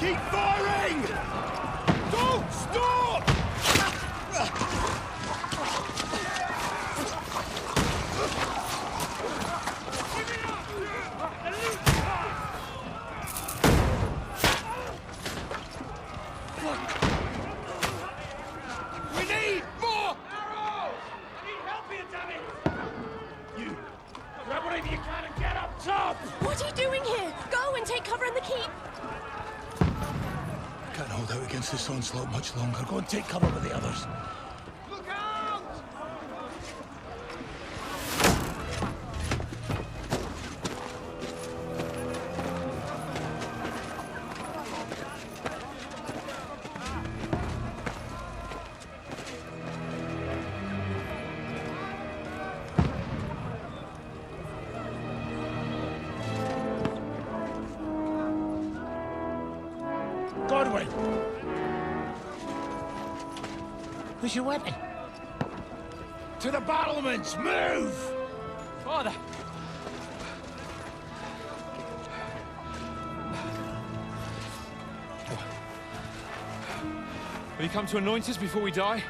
Keep firing! Don't stop! We need more arrows! I need help here, damn it! You grab whatever you can and get up top! What are you doing here? Go and take cover in the keep. Can't hold out against this onslaught much longer. Go and take cover with the others. Look out! Godwin! Where's your weapon? To the battlements! Move! Father! Will you come to anoint us before we die?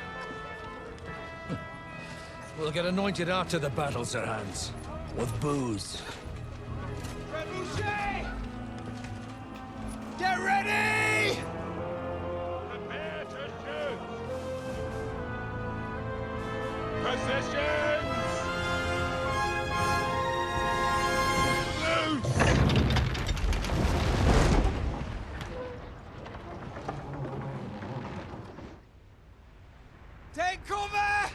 We'll get anointed after the battles are hands. With booze. Trebuchet! Get ready! Prepare to shoot! Positions! Loose! Take cover!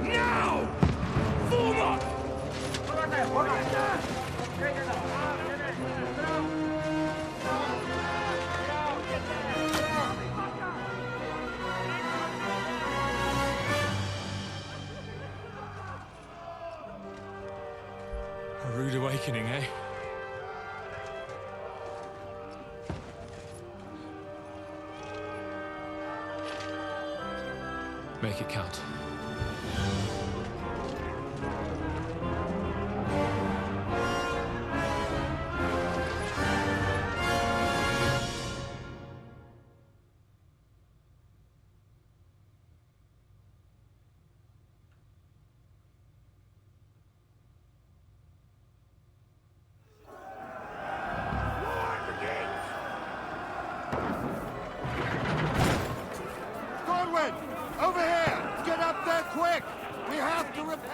Now! Form up! A rude awakening, eh? Make it count. Godwin! Over here! Get up there quick! We have to repair...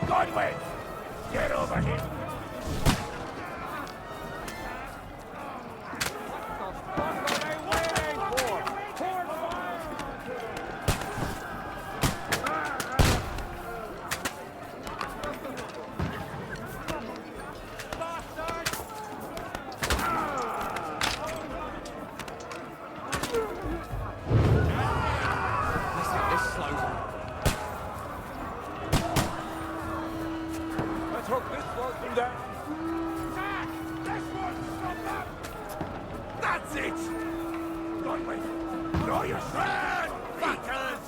Godwin! Get over here! That's it! Godwin, throw your sword! Battles!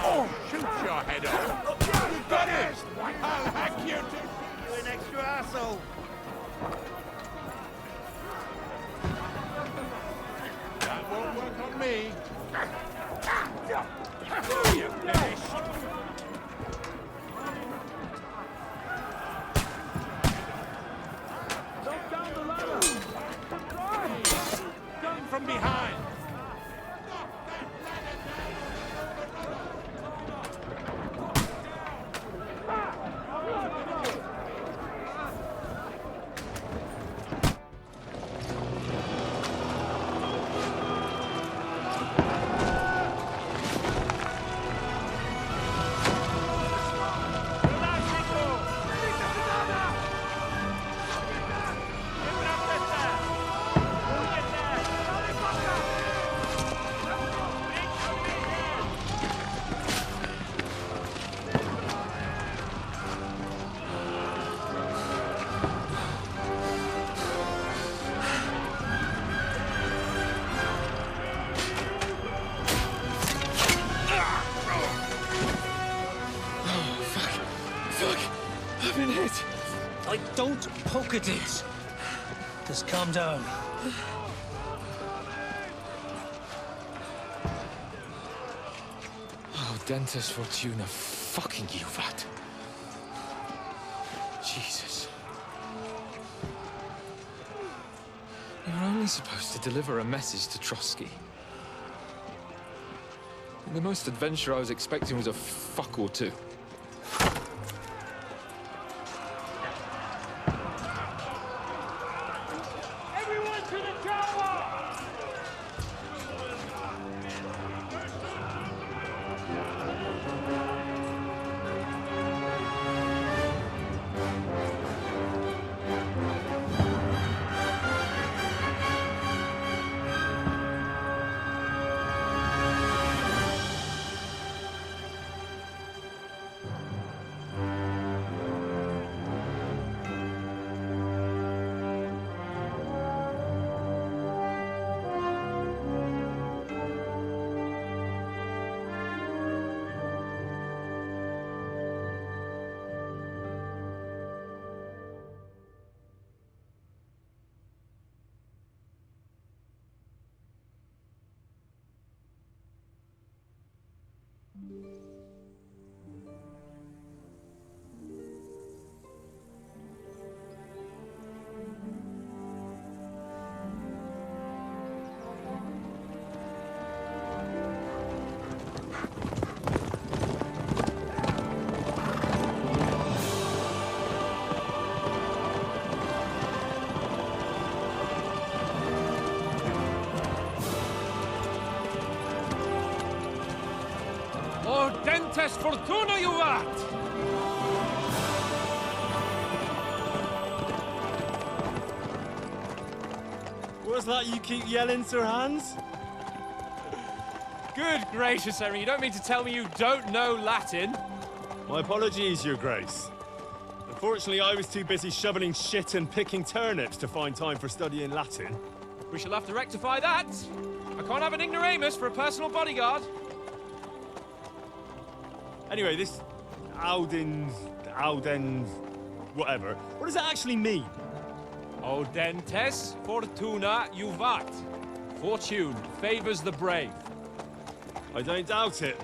Oh, shoot your head off! You got it! I'll hack you to... You an extra asshole. That won't work on me. You finished? Jump down the ladder! Come from behind! I've been hit. Don't poke at it. Just calm down. Oh, Dentes Fortuna, fucking Juvat. Jesus. You were only supposed to deliver a message to Trotsky. And the most adventure I was expecting was a fuck or two. Everyone to the tower! Oh, Dentes Fortuna, Juvat! What's that you keep yelling, Sir Hans? Good gracious, Henry, you don't mean to tell me you don't know Latin? My apologies, Your Grace. Unfortunately, I was too busy shoveling shit and picking turnips to find time for studying Latin. We shall have to rectify that. I can't have an ignoramus for a personal bodyguard. Anyway, this Audens, whatever. What does that actually mean? O Dentes Fortuna Juvat. Fortune favors the brave. I don't doubt it.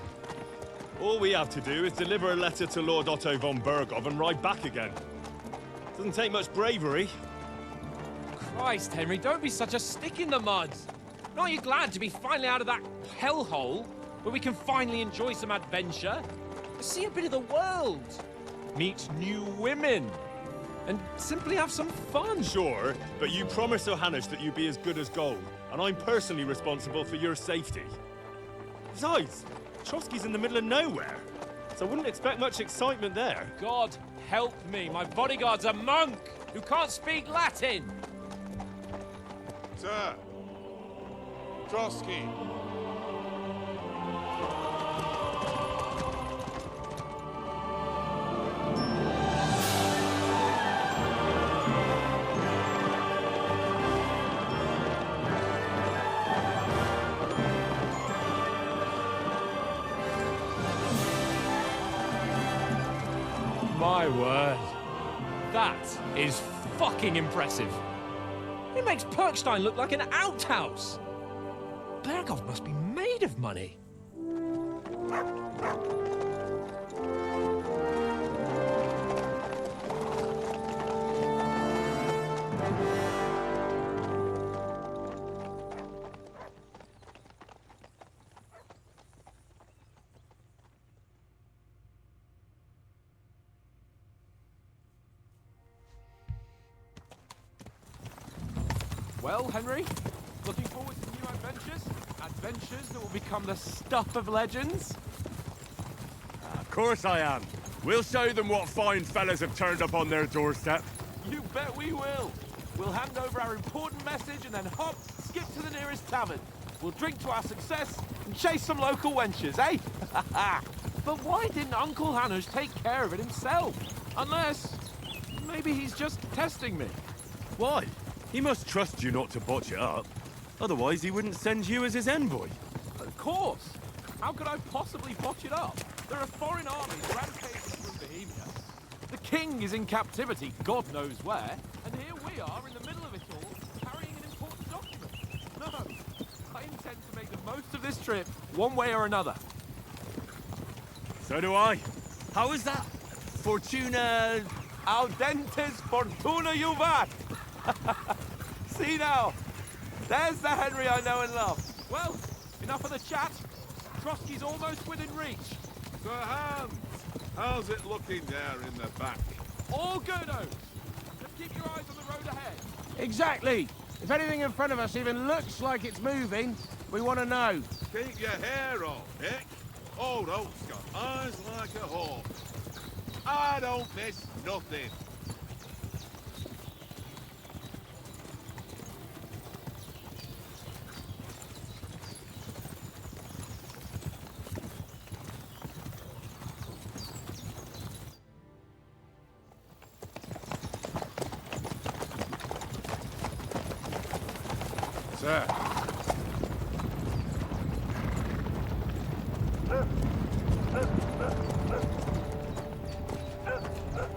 All we have to do is deliver a letter to Lord Otto von Bergov and ride back again. Doesn't take much bravery. Christ, Henry, don't be such a stick in the mud. Aren't you glad to be finally out of that hellhole where we can finally enjoy some adventure? See a bit of the world. Meet new women. And simply have some fun. Sure, but you promised Johannes that you'd be as good as gold, and I'm personally responsible for your safety. Besides, Trotsky's in the middle of nowhere, so I wouldn't expect much excitement there. God help me, my bodyguard's a monk who can't speak Latin. Sir! Trotsky! My word. That is fucking impressive. It makes Perkstein look like an outhouse. Berghoff must be made of money. Well, Henry, looking forward to new adventures? Adventures that will become the stuff of legends? Of course I am. We'll show them what fine fellas have turned up on their doorstep. You bet we will. We'll hand over our important message and then hop, skip to the nearest tavern. We'll drink to our success and chase some local wenches, eh? But why didn't Uncle Hanush take care of it himself? Unless, maybe he's just testing me. Why? He must trust you not to botch it up. Otherwise, he wouldn't send you as his envoy. Of course. How could I possibly botch it up? There are foreign armies rampaging through Bohemia. The king is in captivity, God knows where, and here we are in the middle of it all, carrying an important document. No, I intend to make the most of this trip, one way or another. So do I. How is that? Fortuna... Audentes fortuna juvat! See now, there's the Henry I know and love. Well, enough of the chat. Trotsky's almost within reach. Sir Hans, how's it looking there in the back? All good, Oaks. Just keep your eyes on the road ahead. Exactly. If anything in front of us even looks like it's moving, we want to know. Keep your hair on, Dick. Old Oak's got eyes like a hawk. I don't miss nothing. Sir.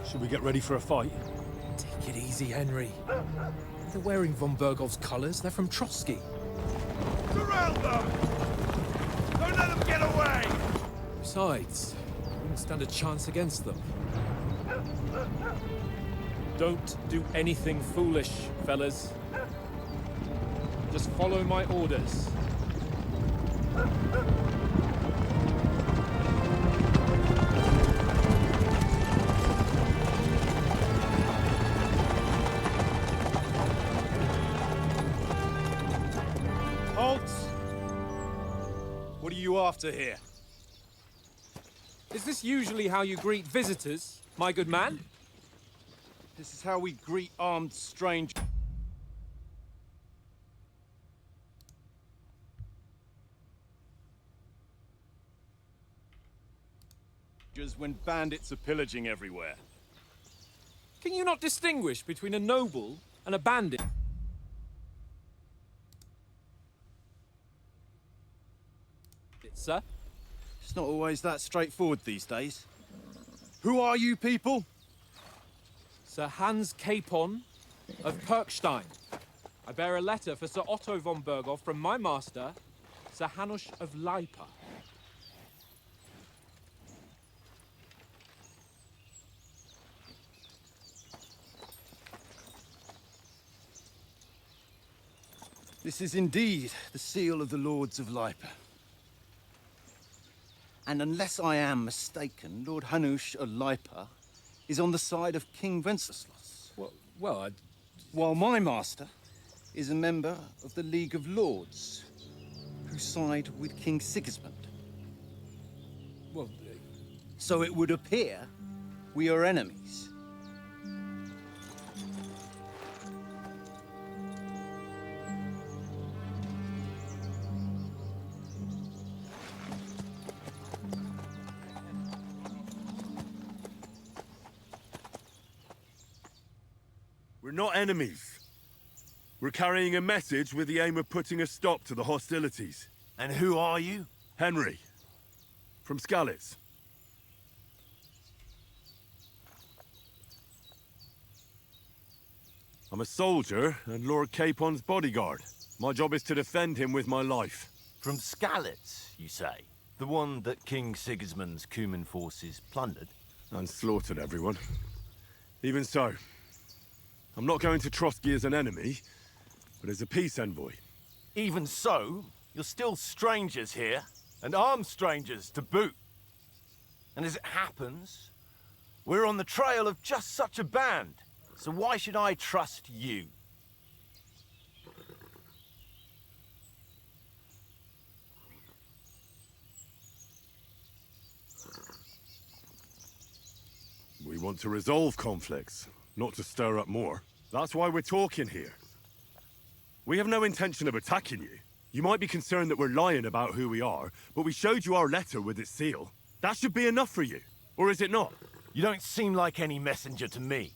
Should we get ready for a fight? Take it easy, Henry. They're wearing von Bergov's colours. They're from Trotsky. Surround them! Don't let them get away! Besides, we wouldn't stand a chance against them. Don't do anything foolish, fellas. Just follow my orders. Halt! What are you after here? Is this usually how you greet visitors, my good man? This is how we greet armed strangers. When bandits are pillaging everywhere. Can you not distinguish between a noble and a bandit? Sir? It's not always that straightforward these days. Who are you people? Sir Hans Capon of Perkstein. I bear a letter for Sir Otto von Berghoff from my master, Sir Hanush of Lipa. This is indeed the seal of the Lords of Lipa. And unless I am mistaken, Lord Hanush of Lipa is on the side of King Wenceslas. Well, While my master is a member of the League of Lords, who side with King Sigismund. well, So it would appear we are enemies. We're not enemies. We're carrying a message with the aim of putting a stop to the hostilities. And who are you? Henry, from Skalitz. I'm a soldier and Lord Capon's bodyguard. My job is to defend him with my life. From Skalitz, you say? The one that King Sigismund's Cuman forces plundered? And slaughtered everyone. Even so, I'm not going to Trotsky as an enemy, but as a peace envoy. Even so, you're still strangers here, and armed strangers to boot. And as it happens, we're on the trail of just such a band, so why should I trust you? We want to resolve conflicts, not to stir up more. That's why we're talking here. We have no intention of attacking you. You might be concerned that we're lying about who we are, but we showed you our letter with its seal. That should be enough for you, or is it not? You don't seem like any messenger to me.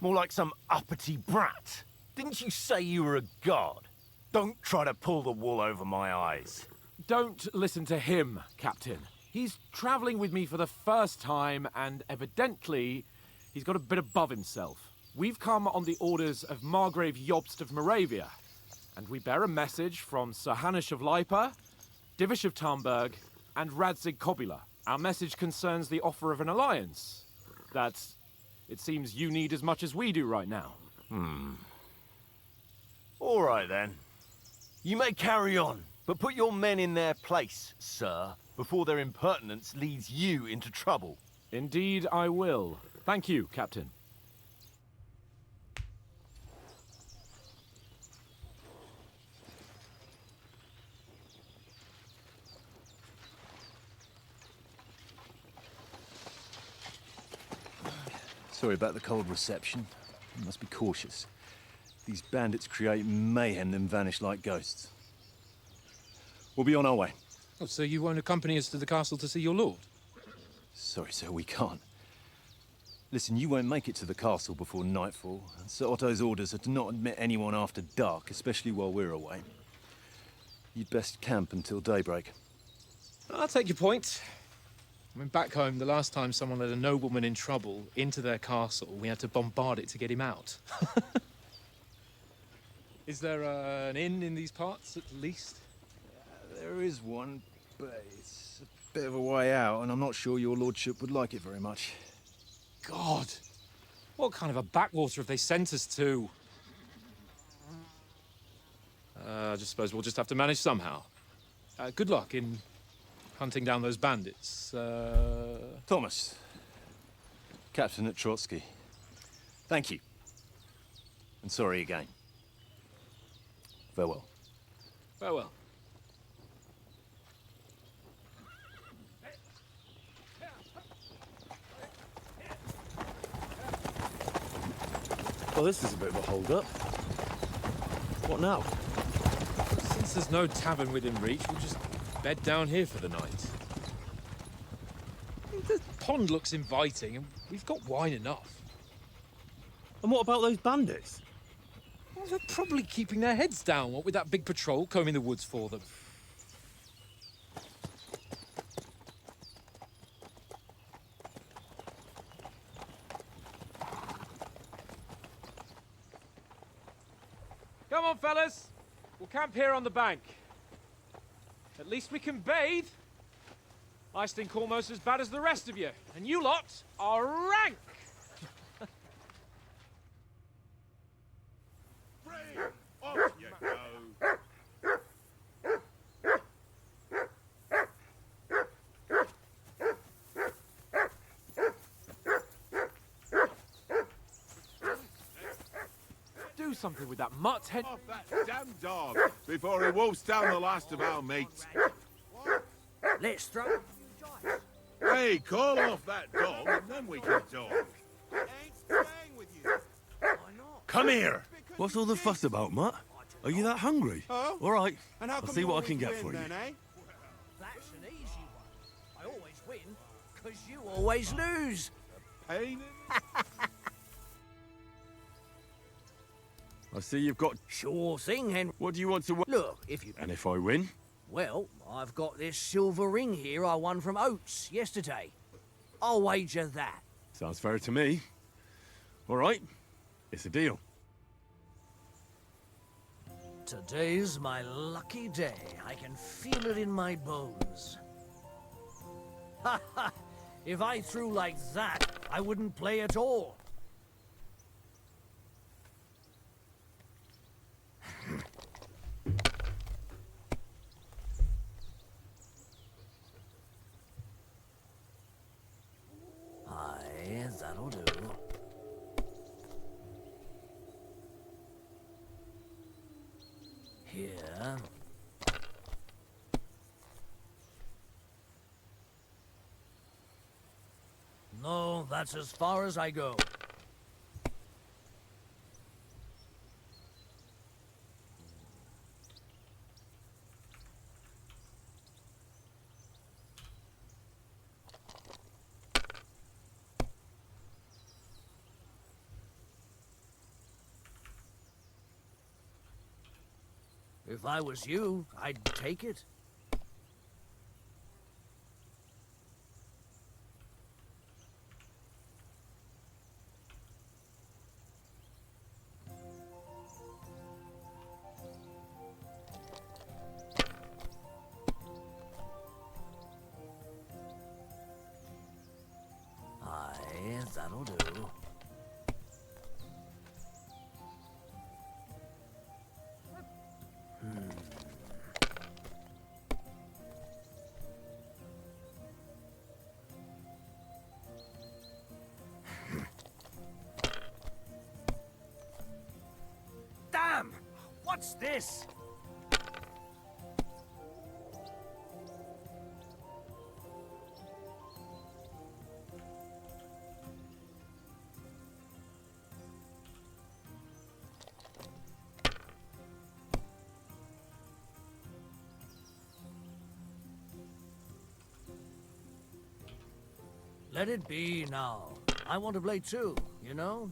More like some uppity brat. Didn't you say you were a god? Don't try to pull the wool over my eyes. Don't listen to him, Captain. He's travelling with me for the first time, and evidently, he's got a bit above himself. We've come on the orders of Margrave Jobst of Moravia, and we bear a message from Sir Hanush of Lipa, Divish of Tarnberg, and Radzig Kobula. Our message concerns the offer of an alliance that it seems you need as much as we do right now. All right, then. You may carry on, but put your men in their place, sir, before their impertinence leads you into trouble. Indeed, I will. Thank you, Captain. Sorry about the cold reception. You must be cautious. These bandits create mayhem, then vanish like ghosts. We'll be on our way. Oh, so you won't accompany us to the castle to see your lord? Sorry, sir, we can't. Listen, you won't make it to the castle before nightfall. Sir Otto's orders are to not admit anyone after dark, especially while we're away. You'd best camp until daybreak. I'll take your point. I mean, back home, the last time someone let a nobleman in trouble into their castle, we had to bombard it to get him out. Is there an inn in these parts, at least? There is one, but it's a bit of a way out, and I'm not sure your lordship would like it very much. God! What kind of a backwater have they sent us to? I just suppose we'll just have to manage somehow. Good luck in hunting down those bandits. Thomas, Captain at Trotsky, thank you. And sorry again. Farewell. Farewell. Well, this is a bit of a hold-up. What now? Since there's no tavern within reach, we'll just bed down here for the night. The pond looks inviting, and we've got wine enough. And what about those bandits? Well, they're probably keeping their heads down, what with that big patrol combing the woods for them. Come on, fellas. We'll camp here on the bank. At least we can bathe. I stink almost as bad as the rest of you, and you lot are rank. Off you go. Do something with that mutt head. Off that damn dog before he wolfs down the last of our mates. Let's throw. Hey, call off that dog and then we can talk. Come here! What's all the fuss about, Mutt? Are you that hungry? Oh? All right, And how I'll come see you what I always can get win for you. then, eh? That's an easy one. I always win, because you always lose. Pain in I see you've got... Sure thing, Henry. What do you want to... Look, if you... And if I win? Well, I've got this silver ring here I won from Oates yesterday. I'll wager that. Sounds fair to me. All right, it's a deal. Today's my lucky day. I can feel it in my bones. Ha ha! If I threw like that, I wouldn't play at all. Aye, that'll do. Here. No, that's as far as I go. If I was you, I'd take it. Aye, that'll do. Damn! What's this? Let it be now. I want to play too, you know?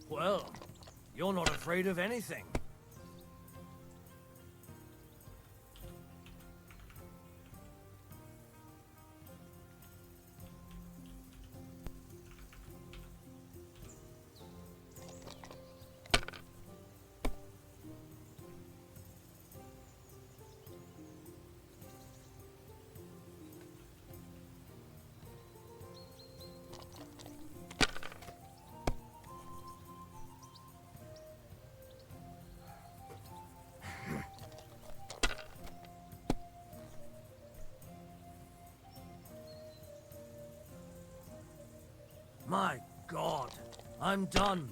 Well, you're not afraid of anything. My God, I'm done.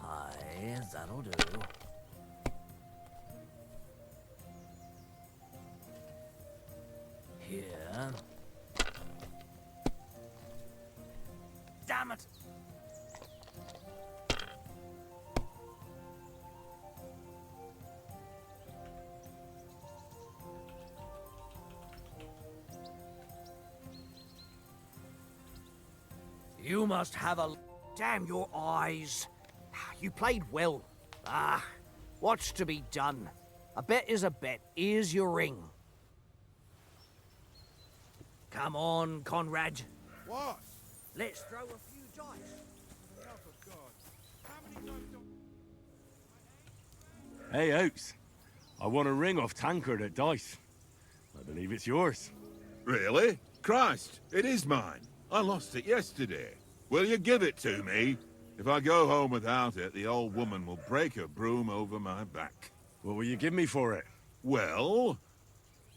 Aye, that'll do. Here. Damn it! You must have a... Damn your eyes. You played well. Ah, what's to be done? A bet is a bet. Here's your ring. Come on, Conrad. What? Let's throw a few dice. Oh, for God. How many times do... Hey, Oates. I won a ring off Tancred at dice. I believe it's yours. Really? Christ, it is mine. I lost it yesterday. Will you give it to me? If I go home without it, the old woman will break her broom over my back. What will you give me for it? Well,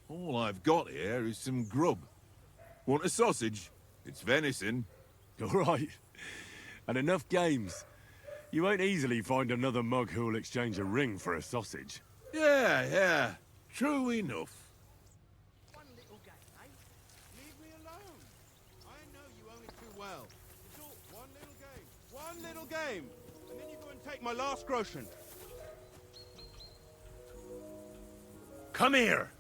all I've got here is some grub. Want a sausage? It's venison. All right. And enough games. You won't easily find another mug who'll exchange a ring for a sausage. Yeah. True enough. One little game, eh? Leave me alone. I know you only too well. It's all one little game. One little game. And then you go and take my last groschen. Come here!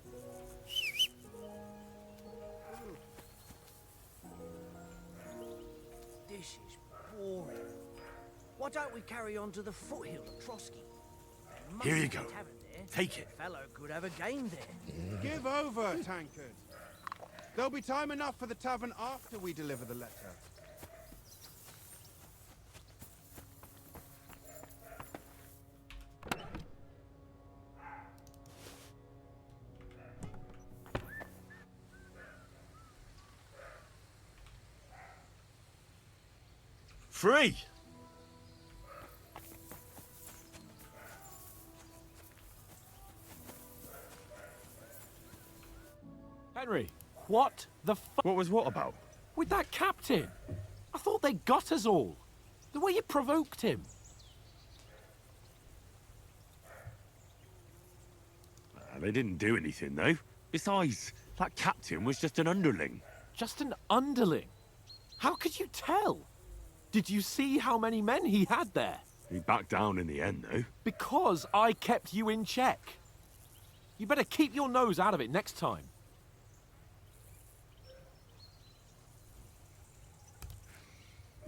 This is boring. Why don't we carry on to the foothill of Trotsky? Here you go. Take it. Fellow could have a game there. Give over, tankard. There'll be time enough for the tavern after we deliver the letter. Free! Henry, what the fuck? What was what about? With that captain? I thought they got us all. The way you provoked him. They didn't do anything, though. Besides, that captain was just an underling. Just an underling? How could you tell? Did you see how many men he had there? He backed down in the end, though. Because I kept you in check. You better keep your nose out of it next time.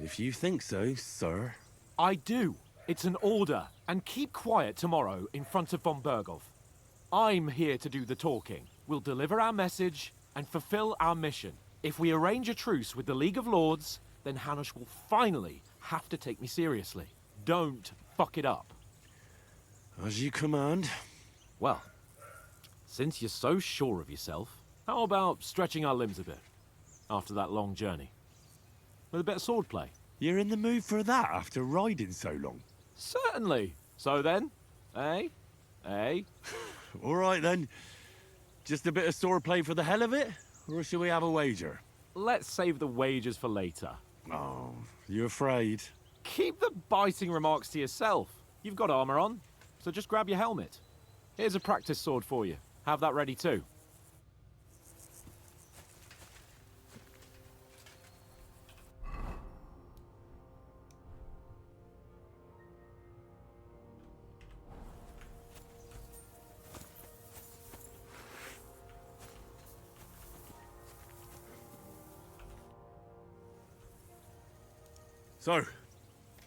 If you think so, sir. I do. It's an order. And keep quiet tomorrow in front of von Berghoff. I'm here to do the talking. We'll deliver our message and fulfill our mission. If we arrange a truce with the League of Lords, then Hanush will finally have to take me seriously. Don't fuck it up. As you command. Well, since you're so sure of yourself, how about stretching our limbs a bit after that long journey? With a bit of swordplay. You're in the mood for that after riding so long? Certainly. So then, eh? Eh? All right then. Just a bit of swordplay for the hell of it? Or shall we have a wager? Let's save the wagers for later. Oh, you afraid? Keep the biting remarks to yourself. You've got armor on, so just grab your helmet. Here's a practice sword for you. Have that ready too. So,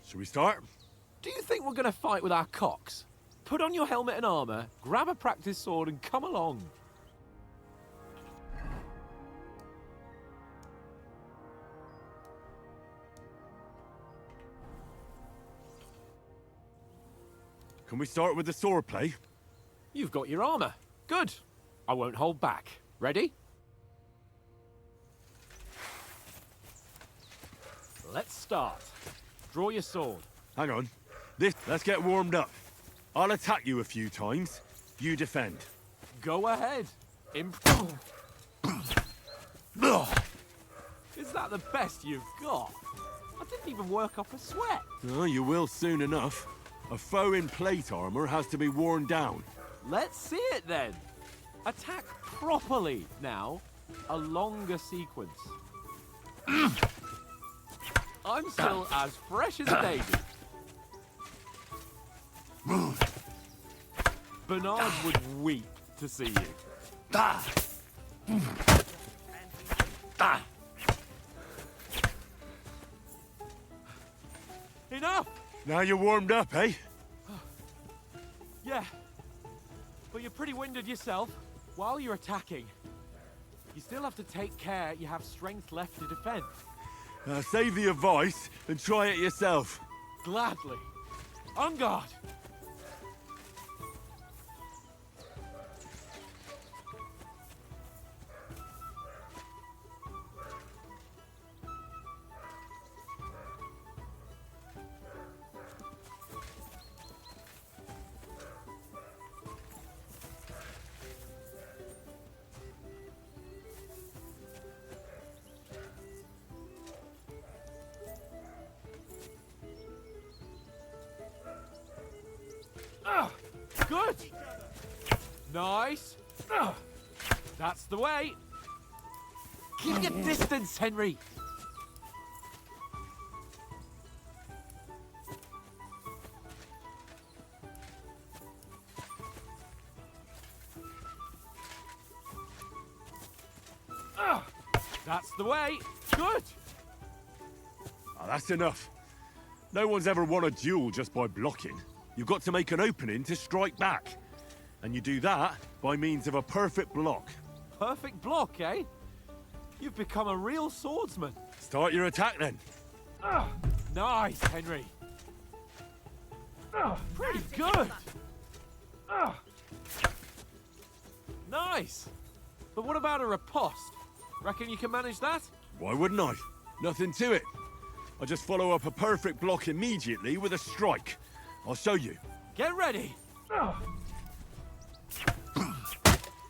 shall we start? Do you think we're going to fight with our cocks? Put on your helmet and armor, grab a practice sword, and come along. Can we start with the swordplay? You've got your armor. Good. I won't hold back. Ready? Let's start. Draw your sword. Hang on. Let's get warmed up. I'll attack you a few times. You defend. Go ahead. Is that the best you've got? I didn't even work up a sweat. Oh, you will soon enough. A foe in plate armor has to be worn down. Let's see it then. Attack properly now. A longer sequence. I'm still as fresh as a daisy. Bernard would weep to see you. Enough! Now you're warmed up, eh? Yeah. But you're pretty winded yourself. While you're attacking, you still have to take care you have strength left to defend. Save the advice and try it yourself. Gladly. On guard! Good! Nice! That's the way! Keep your distance, Henry! the way. Good. Ah, that's enough. No one's ever won a duel just by blocking. You've got to make an opening to strike back. And you do that by means of a perfect block. Perfect block, eh? You've become a real swordsman. Start your attack then. Nice, Henry. Pretty good. Nice. But what about a riposte? Reckon you can manage that? Why wouldn't I? Nothing to it. I just follow up a perfect block immediately with a strike. I'll show you. Get ready.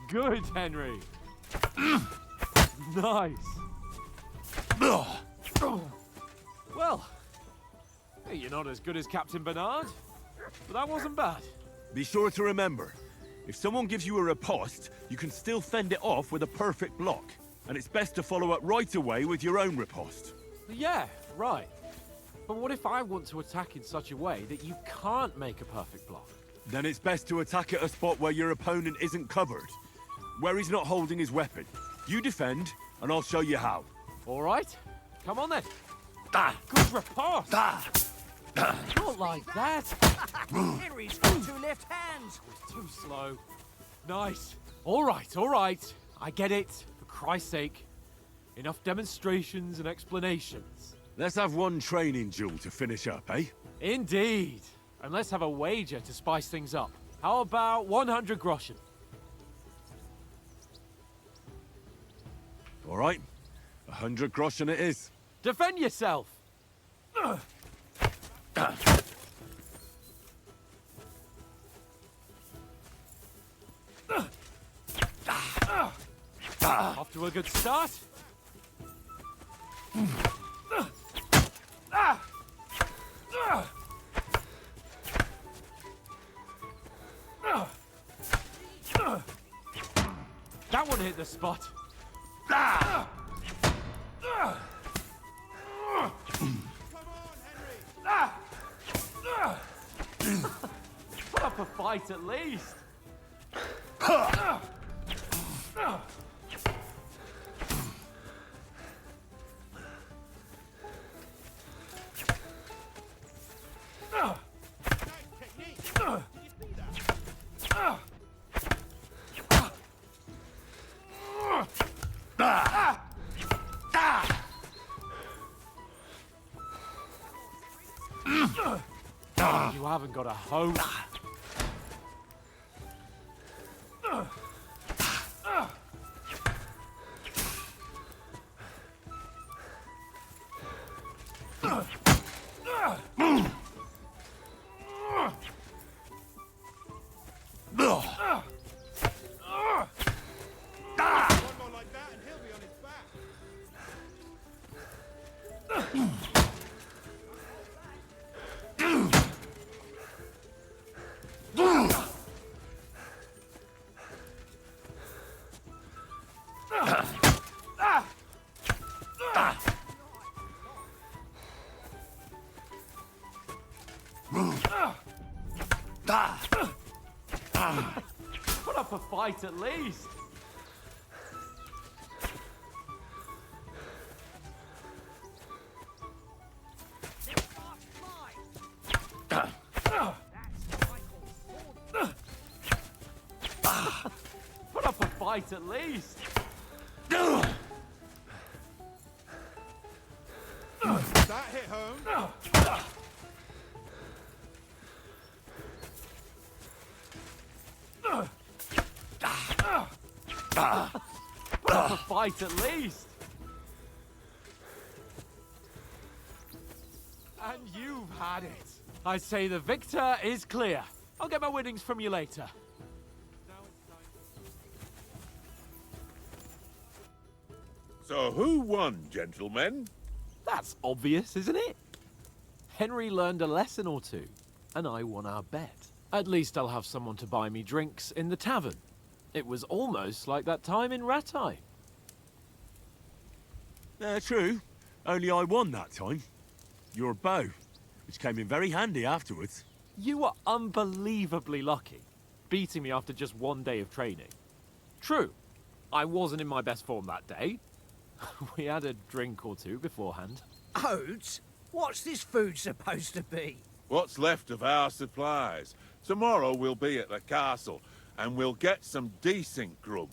Good, Henry. Nice. Well, hey, you're not as good as Captain Bernard, but that wasn't bad. Be sure to remember, if someone gives you a riposte, you can still fend it off with a perfect block. And it's best to follow up right away with your own riposte. Yeah, right. But what if I want to attack in such a way that you can't make a perfect block? Then it's best to attack at a spot where your opponent isn't covered, where he's not holding his weapon. You defend, and I'll show you how. All right, come on then. Good riposte. Not like that. Henry's got two left hands. Too slow. Nice. All right. I get it. For Christ's sake. Enough demonstrations and explanations. Let's have one training duel to finish up, eh? Indeed. And let's have a wager to spice things up. How about 100 groschen? All right. 100 groschen it is. Defend yourself. Off to a good start. That one hit the spot. Put up a fight at least. You haven't got a hope. Put up a fight at least. Put up a fight at least. That hit home. Put up a fight at least. And you've had it. I say the victor is clear. I'll get my winnings from you later. So who won, gentlemen? That's obvious, isn't it? Henry learned a lesson or two, and I won our bet. At least I'll have someone to buy me drinks in the tavern. It was almost like that time in Rattay. True. Only I won that time. Your bow, which came in very handy afterwards. You were unbelievably lucky, beating me after just one day of training. True, I wasn't in my best form that day, We had a drink or two beforehand. Oats? What's this food supposed to be? What's left of our supplies. Tomorrow we'll be at the castle, and we'll get some decent grub.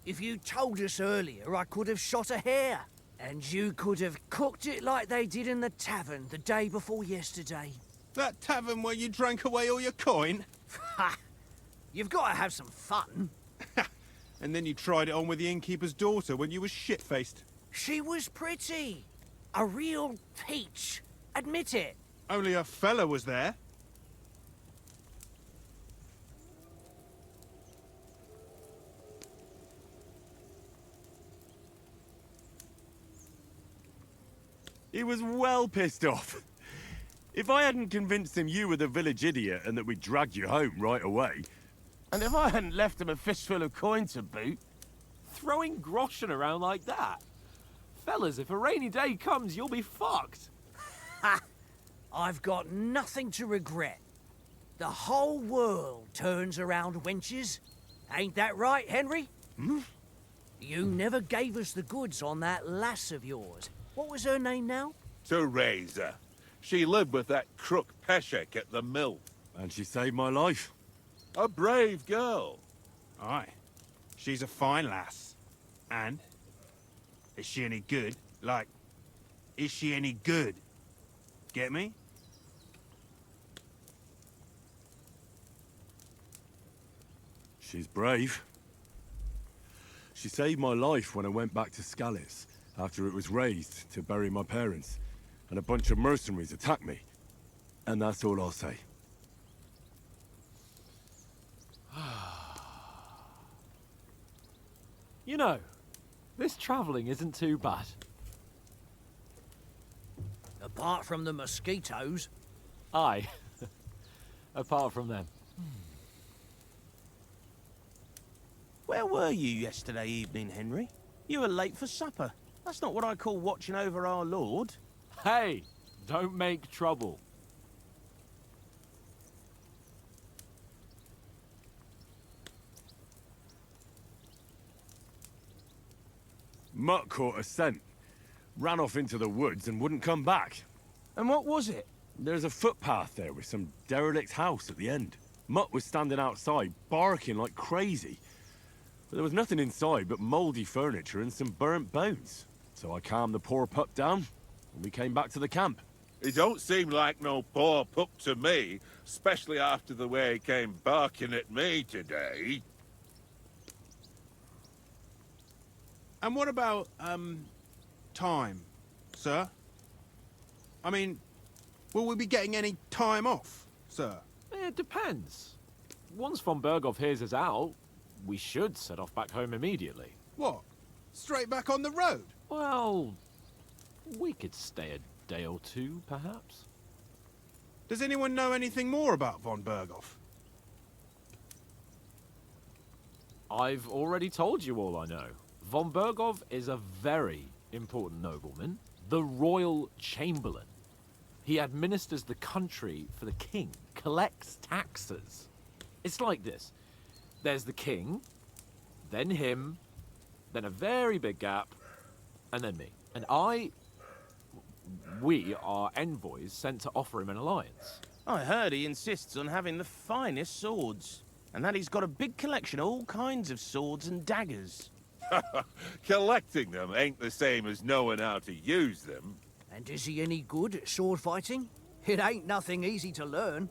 If you told us earlier, I could have shot a hare. And you could have cooked it like they did in the tavern the day before yesterday. That tavern where you drank away all your coin? Ha! You've got to have some fun. And then you tried it on with the innkeeper's daughter when you were shit-faced. She was pretty. A real peach. Admit it. Only a fella was there. He was well pissed off. If I hadn't convinced him you were the village idiot and that we dragged you home right away... And if I hadn't left him a fistful of coin to boot... Throwing groschen around like that? Fellas, if a rainy day comes, you'll be fucked. Ha! I've got nothing to regret. The whole world turns around wenches. Ain't that right, Henry? Hmm? You never gave us the goods on that lass of yours. What was her name now? Teresa. She lived with that crook Peshek at the mill. And she saved my life. A brave girl. Aye. She's a fine lass. And? Is she any good? Like, is she any good? Get me? She's brave. She saved my life when I went back to Scallis after it was razed to bury my parents, and a bunch of mercenaries attacked me. And that's all I'll say. You know, this travelling isn't too bad. Apart from the mosquitoes. Aye. Apart from them. Where were you yesterday evening, Henry? You were late for supper. That's not what I call watching over our lord. Hey, don't make trouble. Mutt caught a scent, ran off into the woods and wouldn't come back. And what was it? There's a footpath there with some derelict house at the end. Mutt was standing outside, barking like crazy. But there was nothing inside but mouldy furniture and some burnt bones. So I calmed the poor pup down, and we came back to the camp. He don't seem like no poor pup to me, especially after the way he came barking at me today. And what about, time, sir? I mean, will we be getting any time off, sir? It depends. Once von Berghoff hears us out, we should set off back home immediately. What? Straight back on the road? Well, we could stay a day or two, perhaps. Does anyone know anything more about von Berghoff? I've already told you all I know. Von Berghoff is a very important nobleman, the royal chamberlain. He administers the country for the king, collects taxes. It's like this. There's the king, then him, then a very big gap, and then me. And we are envoys sent to offer him an alliance. I heard he insists on having the finest swords, and that he's got a big collection of all kinds of swords and daggers. Collecting them ain't the same as knowing how to use them. And is he any good at sword fighting? It ain't nothing easy to learn.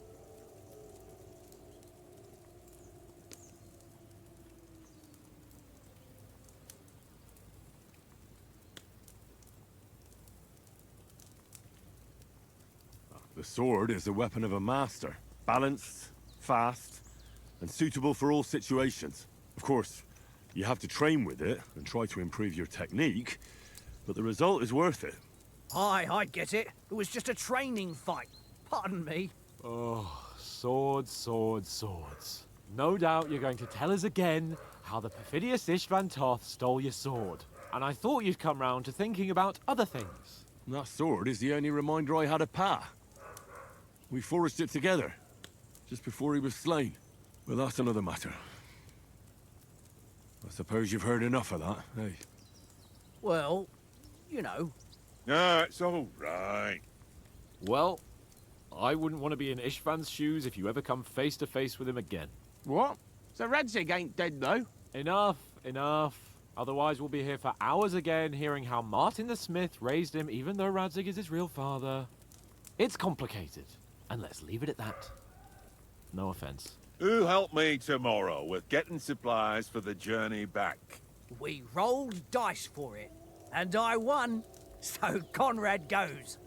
The sword is the weapon of a master. Balanced, fast, and suitable for all situations. Of course, you have to train with it and try to improve your technique, but the result is worth it. Aye, I get it. It was just a training fight. Pardon me. Oh, swords, swords, swords. No doubt you're going to tell us again how the perfidious Istvan Toth stole your sword. And I thought you'd come round to thinking about other things. That sword is the only reminder I had of Pa. We forged it together, just before he was slain. Well, that's another matter. I suppose you've heard enough of that, eh? Well, You know. No, it's all right. Well, I wouldn't want to be in Ishvan's shoes if you ever come face to face with him again. What? So Radzig ain't dead, though? Enough, enough. Otherwise, we'll be here for hours again, hearing how Martin the Smith raised him, even though Radzig is his real father. It's complicated, and let's leave it at that. No offense. Who helped me tomorrow with getting supplies for the journey back? We rolled dice for it, and I won. So Conrad goes.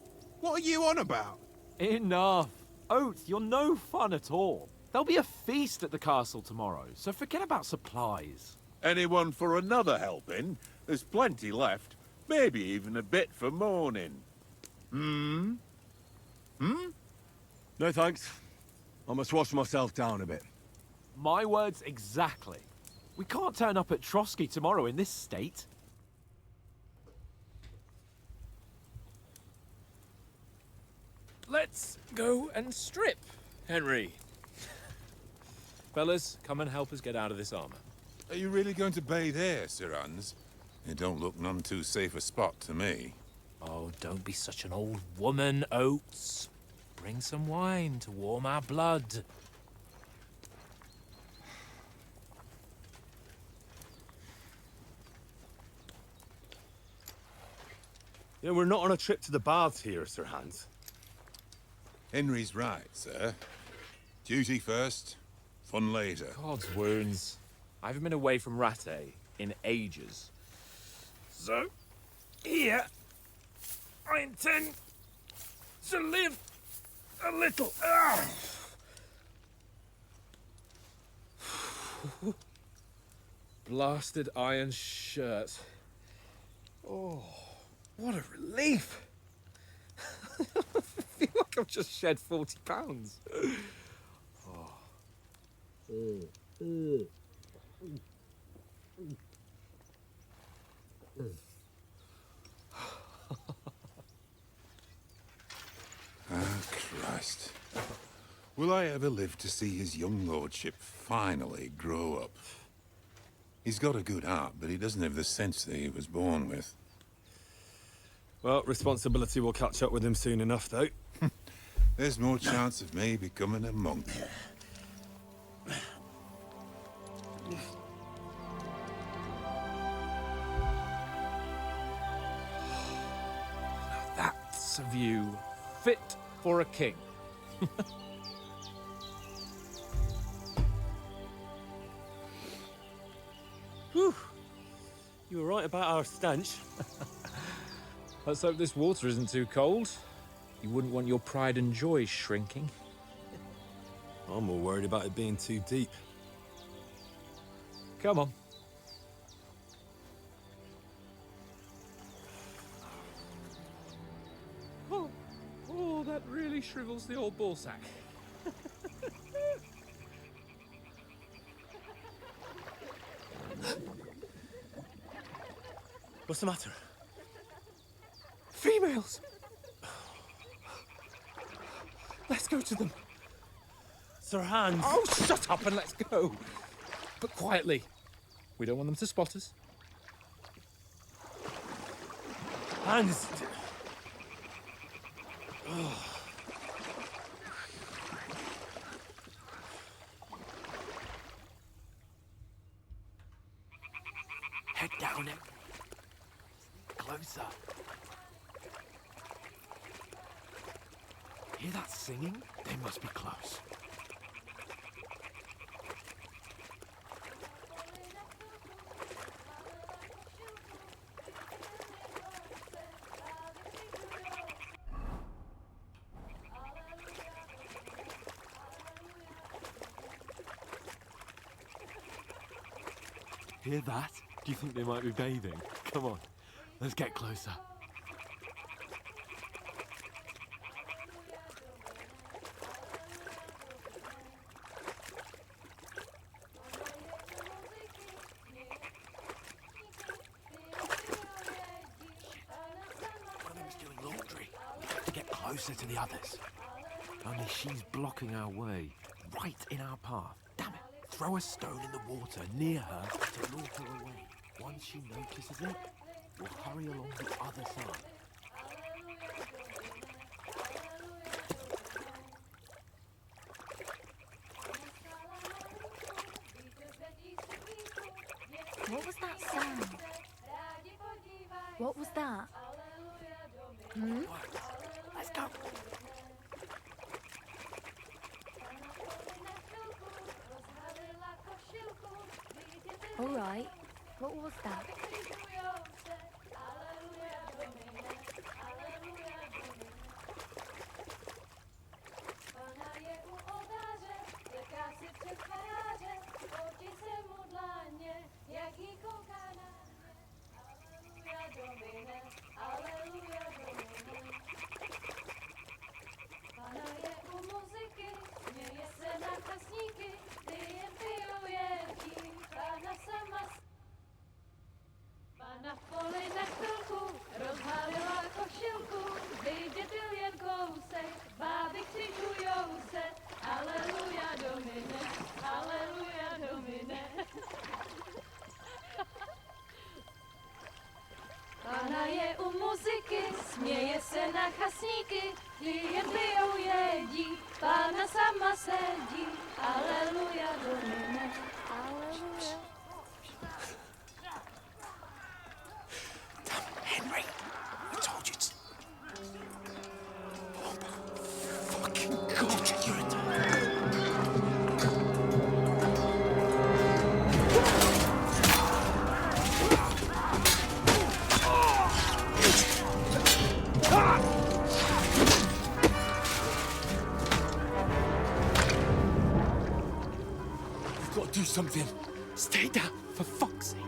What are you on about? Enough. Oates, you're no fun at all. There'll be a feast at the castle tomorrow, so forget about supplies. Anyone for another helping? There's plenty left. Maybe even a bit for morning. Hmm? No thanks. I must wash myself down a bit. My words exactly. We can't turn up at Trotsky tomorrow in this state. Let's go and strip, Henry. Fellas, come and help us get out of this armor. Are you really going to bathe here, Sir Hans? It don't look none too safe a spot to me. Oh, don't be such an old woman, Oates. Bring some wine to warm our blood. Yeah, we're not on a trip to the baths here, Sir Hans. Henry's right, sir. Duty first, fun later. God's wounds. I haven't been away from Rattay in ages. So, here, I intend to live a little. Blasted iron shirt. Oh, what a relief. I feel like I've just shed 40 pounds. Christ. Will I ever live to see his young lordship finally grow up? He's got a good heart, but he doesn't have the sense that he was born with. Well, responsibility will catch up with him soon enough, though. There's more chance of me becoming a monk. That's a view fit for a king. Whew. You were right about our stench. Let's hope this water isn't too cold. You wouldn't want your pride and joy shrinking. I'm more worried about it being too deep. Come on. Oh, that really shrivels the old ball sack. What's the matter? Females! Let's go to them. Sir Hans! Oh, shut up and let's go. But quietly. We don't want them to spot us. Hans! Head down it. Closer. Hear that singing? They must be close. Hear that? Do you think they might be bathing? Come on, let's get closer. One of them's doing laundry. We have to get closer to the others. Only she's blocking our way, right in our path. Damn it. Throw a stone in the water near her to lure her away. Once she notices it, We'll hurry along the other side. What was that sound? What was that? Hmm? Let's go. All right. What was that? Na poli na chvilku rozhalila košilku, vydětil jen kousek, báby křižujou se, aleluja Domine, aleluja Domine. Pána je u muziky, směje se na chasníky, klienty ją jedí, pána sama sedí, aleluja Domine, aleluja. Henry, I told you to... Oh, fucking God, you're a... You've got to do something. Stay down, for fuck's sake.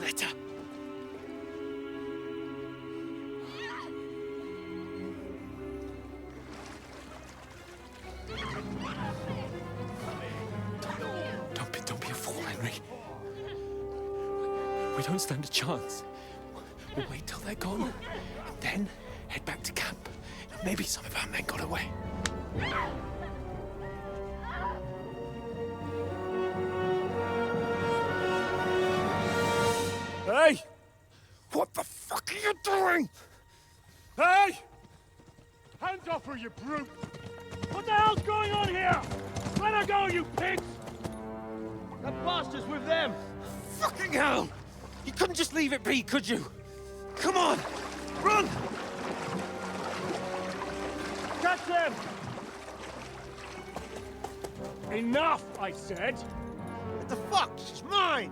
Letter. Don't be a fool, Henry. We don't stand a chance. We'll wait till they're gone, and then head back to camp. Maybe some of our men got away. Hey! What the fuck are you doing? Hey! Hands off her, you brute! What the hell's going on here? Let her go, you pigs! That bastard's with them! Fucking hell! You couldn't just leave it be, could you? Come on! Run! Catch them! Enough, I said! What the fuck? She's mine!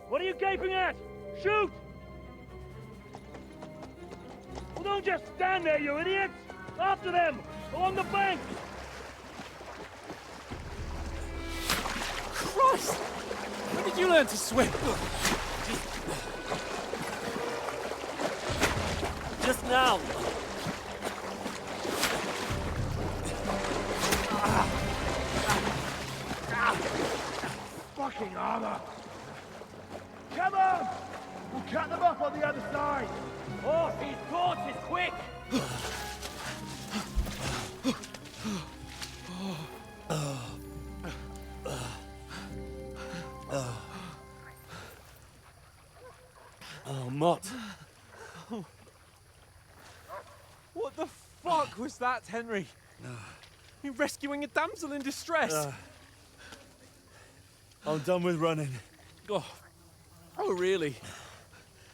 What are you gaping at? Shoot! Well, don't just stand there, you idiots! After them! Along the bank! Christ! When did you learn to swim? Just now! Fucking armor! Come on! We'll cut them off on the other side! Oh, these torches, quick! Oh, Mott. What the fuck was that, Henry? You rescuing a damsel in distress? I'm done with running. Oh, really?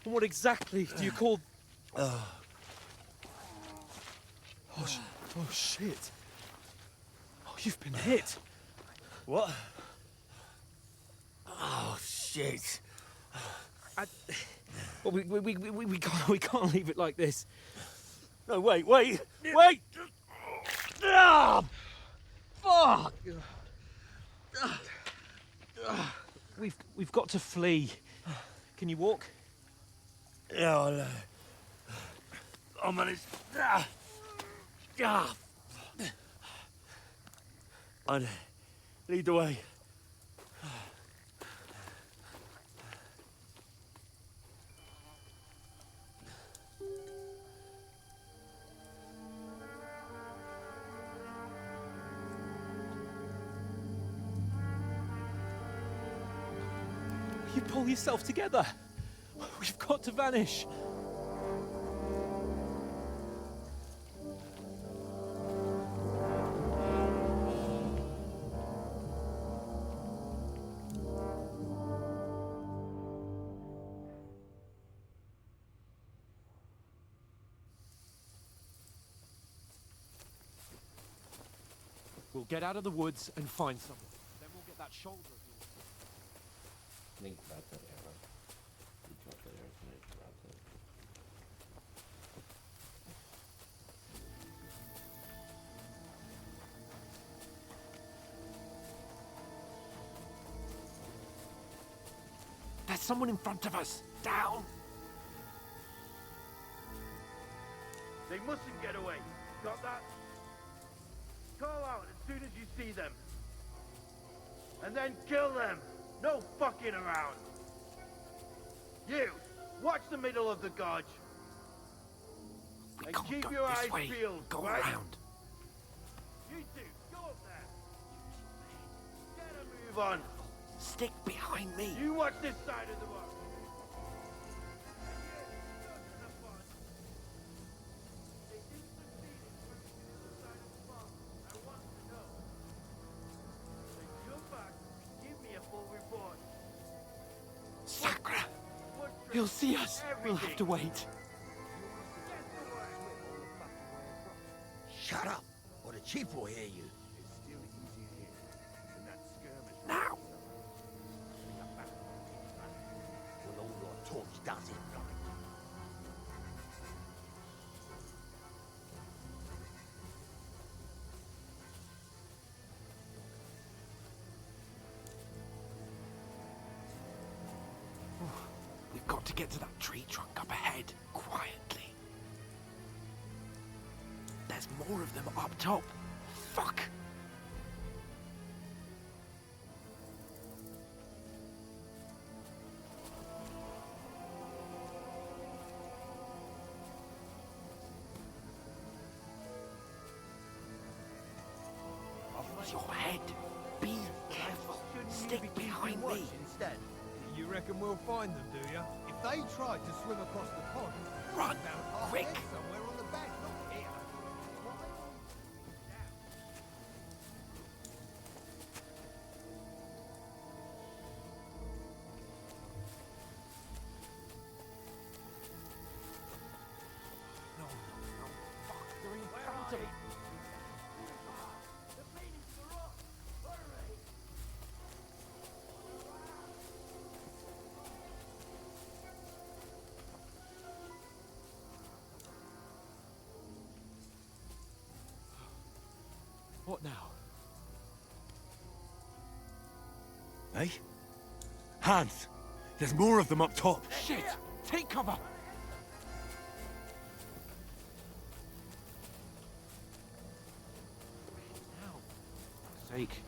And what exactly do you call... Oh, shit. Oh, you've been hit. What? Oh, shit. Well, we can't leave it like this. No, wait! Ah! Fuck! We've got to flee. Can you walk? Yeah, I'll manage. I'd lead the way. You pull yourself together. We've got to vanish. We'll get out of the woods and find someone. Then we'll get that shoulder of yours. Link Ratte, ja. Die pratar jag med Link Ratte. There's someone in front of us. Down. They mustn't get away. Got that? Call out as soon as you see them. And then kill them. No fucking around. You, watch the middle of the gorge. And keep your eyes peeled. Go right? around. You two, go up there. Get a move on. Stick behind me. You watch this side of the road. Sacra! He'll see us. We'll have to wait. Shut up, or the chief will hear you. Now! Well, all your talk does it right. We've got to get to that tree trunk up ahead, quietly. There's more of them up top. Fuck! Hold your head. Be careful. Stick behind me. Instead. You reckon we'll find them, do you? If they tried to swim across the pond, Run, about half quick. there somewhere on the bank, not here. They're in front of me. What now? Hey? Hans! There's more of them up top. Shit! Take cover! Now, for fuck's sake.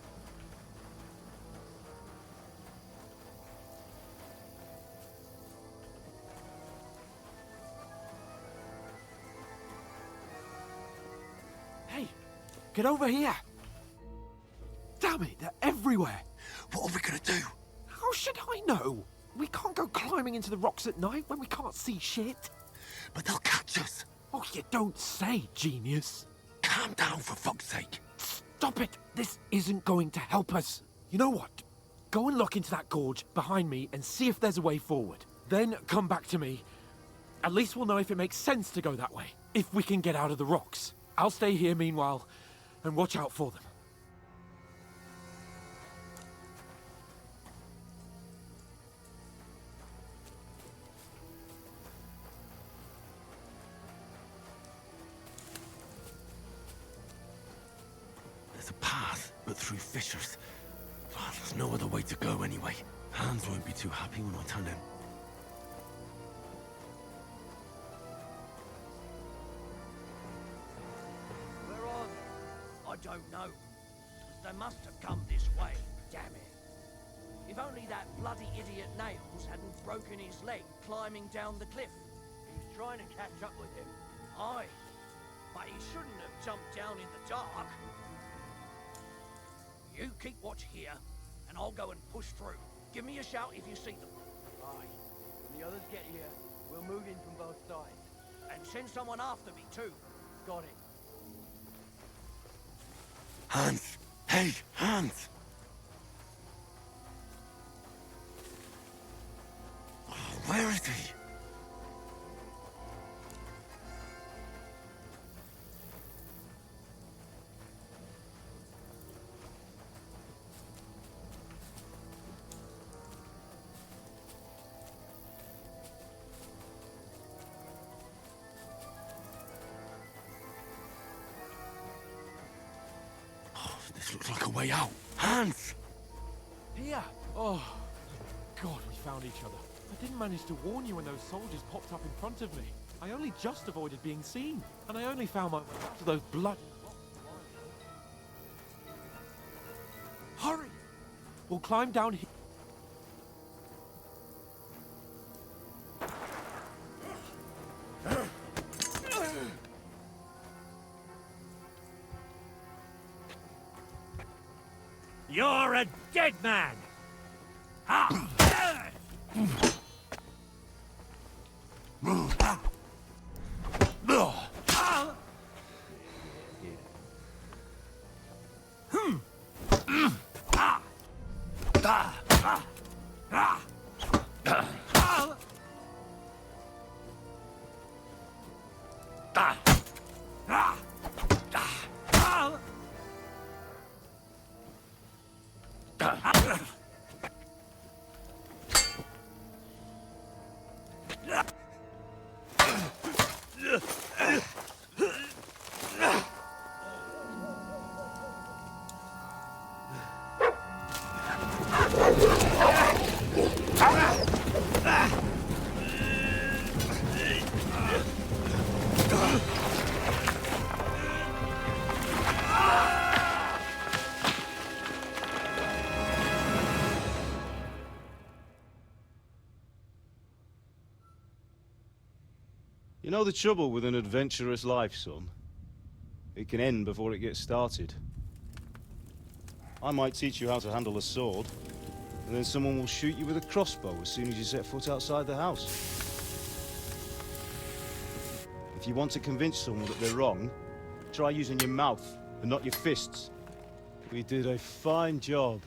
Hey! Get over here! Damn it, they're everywhere! What are we gonna do? How should I know? We can't go climbing into the rocks at night when we can't see shit. But they'll catch us. Oh, you don't say, genius. Calm down, for fuck's sake. Stop it! This isn't going to help us. You know what? Go and look into that gorge behind me and see if there's a way forward. Then come back to me. At least we'll know if it makes sense to go that way. If we can get out of the rocks. I'll stay here meanwhile and watch out for them. the path, but through fissures. Oh, there's no other way to go anyway. Hans won't be too happy when I tell him. Where are they? I don't know. They must have come this way, damn it. If only that bloody idiot Nails hadn't broken his leg climbing down the cliff. He was trying to catch up with him. Aye, but he shouldn't have jumped down in the dark. You keep watch here, and I'll go and push through. Give me a shout if you see them. Aye. When the others get here, we'll move in from both sides. And send someone after me, too. Got it. Hans! Hey, Hans! Oh, where is he? This looks like a way out. Hans! Here! Oh, God, we found each other. I didn't manage to warn you when those soldiers popped up in front of me. I only just avoided being seen, and I only found my way out to those blood... Hurry! We'll climb down here. You're a dead man! You know the trouble with an adventurous life, son? It can end before it gets started. I might teach you how to handle a sword, and then someone will shoot you with a crossbow as soon as you set foot outside the house. If you want to convince someone that they're wrong, try using your mouth and not your fists. We did a fine job.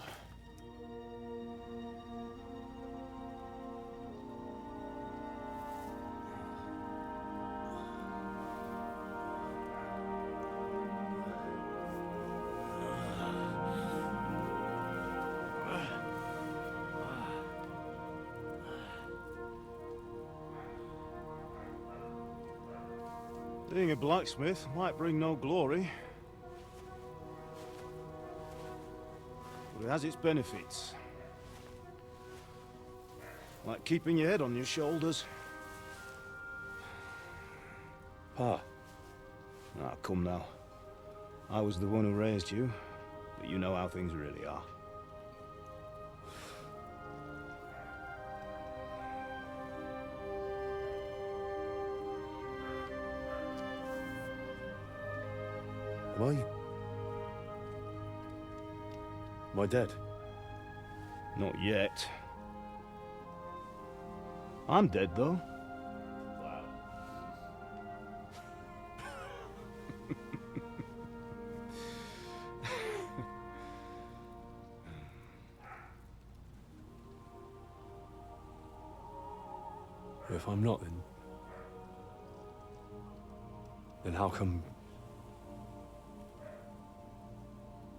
Being a blacksmith might bring no glory, but it has its benefits. Like keeping your head on your shoulders. Pa. Ah, come now. I was the one who raised you, but you know how things really are. Am I dead? Not yet. I'm dead, though. Wow. If I'm not, then how come...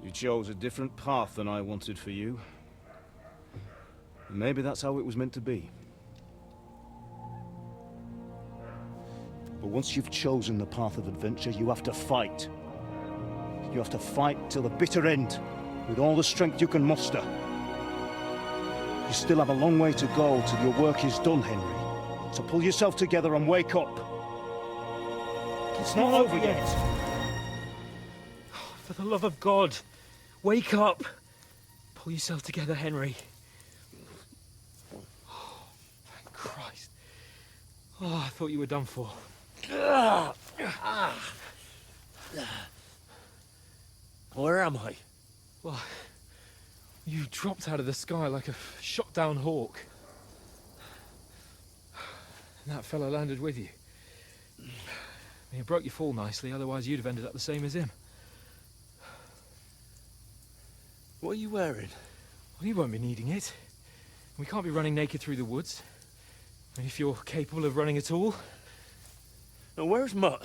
You chose a different path than I wanted for you. Maybe that's how it was meant to be. But once you've chosen the path of adventure, you have to fight. You have to fight till the bitter end, with all the strength you can muster. You still have a long way to go till your work is done, Henry. So pull yourself together and wake up. It's not over yet. For the love of God, wake up. Pull yourself together, Henry. Oh, thank Christ. Oh, I thought you were done for. Where am I? Well, you dropped out of the sky like a shot-down hawk. And that fella landed with you. You broke your fall nicely, otherwise you'd have ended up the same as him. What are you wearing? Well, you won't be needing it. We can't be running naked through the woods. And if you're capable of running at all. Now, where's Mutt?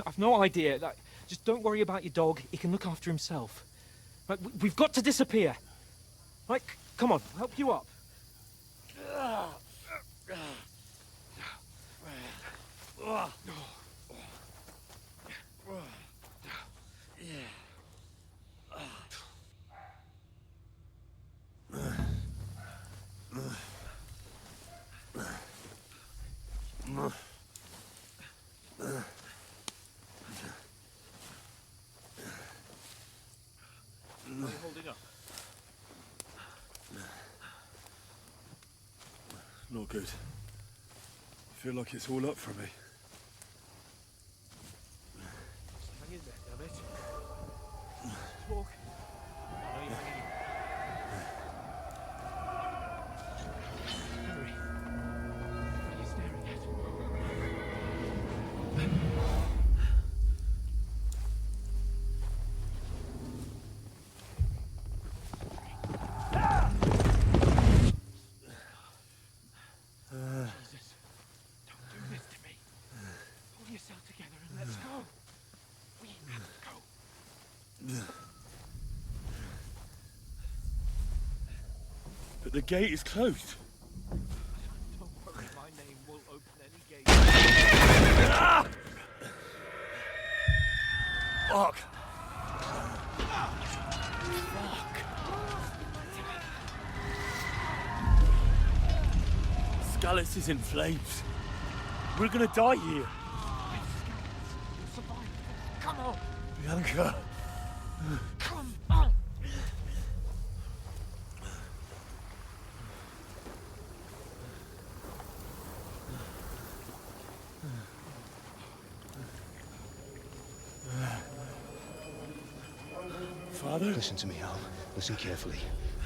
I've no idea. Just don't worry about your dog. He can look after himself. Right, we've got to disappear. Right, come on, I'll help you up. How are you holding up? Not good. I feel like it's all up for me. Hang in there, damn it. Talk. I know you're hanging in. Henry, what are you staring at? Jesus, don't do this to me. Pull yourself together and let's go. We have to go. But the gate is closed. Don't worry, my name will open any gate. Fuck! Scallis is in flames. We're gonna die here. You'll survive. Come on. Bianca. Come on. Father? Listen to me, Al. Listen carefully.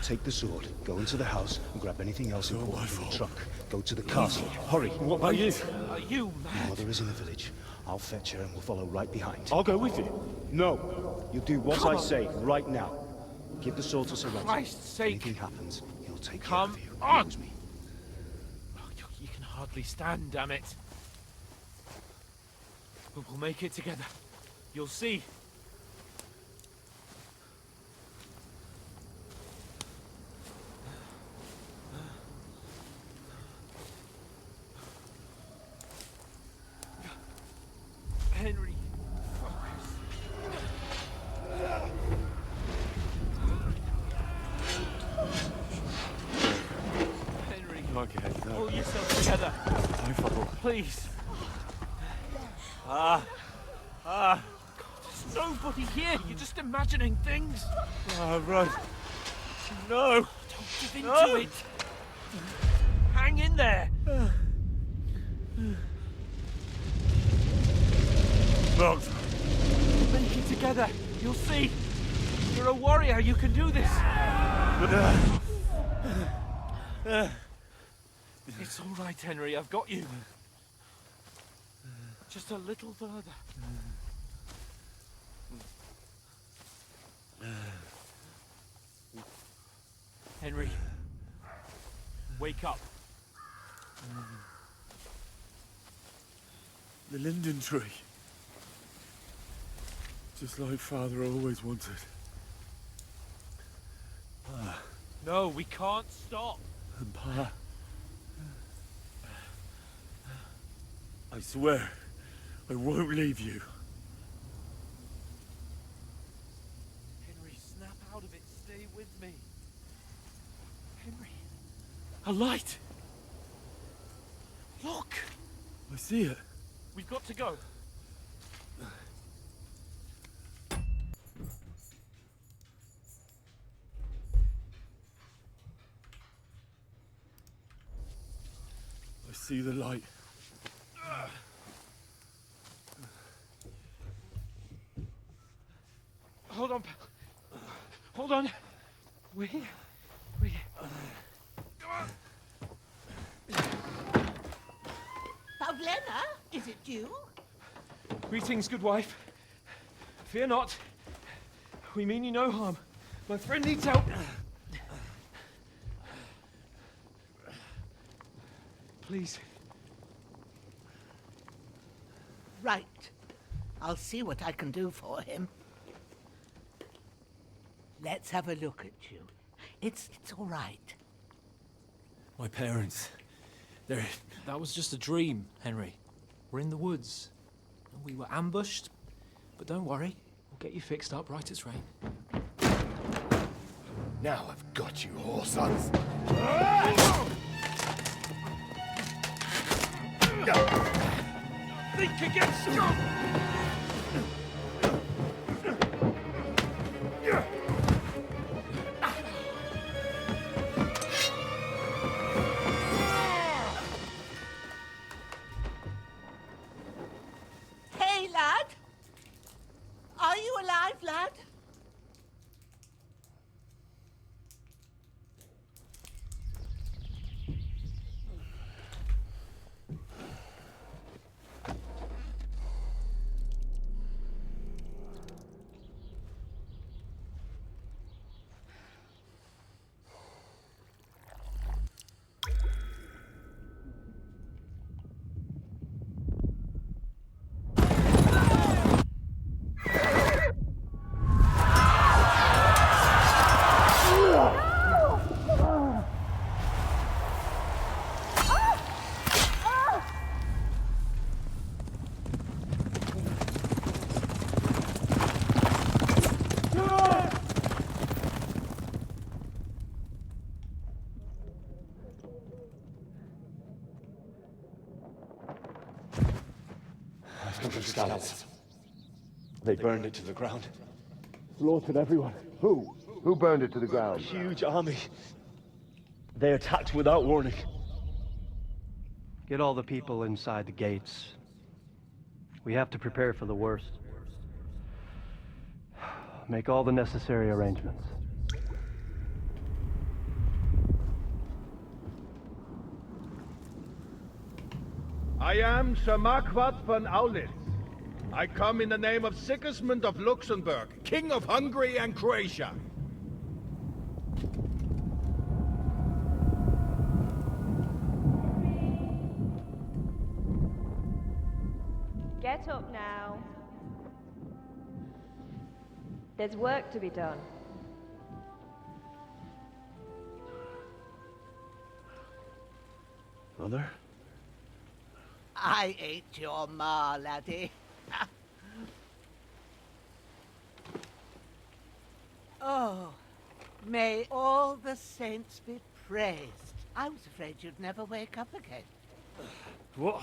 Take the sword, go into the house, and grab anything else important from the trunk. Go to the castle. Hurry. What about you? Are you Your mad? mother is in the village. I'll fetch her and we'll follow right behind. I'll go with you. No. You do what Come I on. say right now. Give the sword to Sir Roger. Christ's sake. Anything happens, he'll take Come care of you. He on. knows me. Oh, you can hardly stand, damn it. But we'll make it together. You'll see. Henry, focus. Henry, Okay, no. pull yourself together. No trouble. Please. There's nobody here. You're just imagining things. Run. No. Don't give in to it. Hang in there. Look. Make it together. You'll see. You're a warrior. You can do this. It's all right, Henry. I've got you. Just a little further. Henry, wake up. The linden tree. Just like Father always wanted. No, we can't stop. And Pa. I swear, I won't leave you. A light! Look! I see it. We've got to go. I see the light. Hold on, pal. Hold on. We're here. We're here. Pavlena, is it you? Greetings, good wife. Fear not. We mean you no harm. My friend needs help. Please. Right. I'll see what I can do for him. Let's have a look at you. It's all right. My parents. That was just a dream, Henry. We're in the woods. We were ambushed, but don't worry. We'll get you fixed up right as rain. Now I've got you, whore sons. Think again, scum! Hey, lad! Are you alive, lad? Scouts. They burned it to the ground. Slaughtered everyone. Who? Who burned it to the A ground? huge army. They attacked without warning. Get all the people inside the gates. We have to prepare for the worst. Make all the necessary arrangements. I am Sir Marquardt von Aulitz. I come in the name of Sigismund of Luxembourg, King of Hungary and Croatia. Get up now. There's work to be done. Mother? I ain't your ma, laddie. Oh, may all the saints be praised. I was afraid you'd never wake up again. What?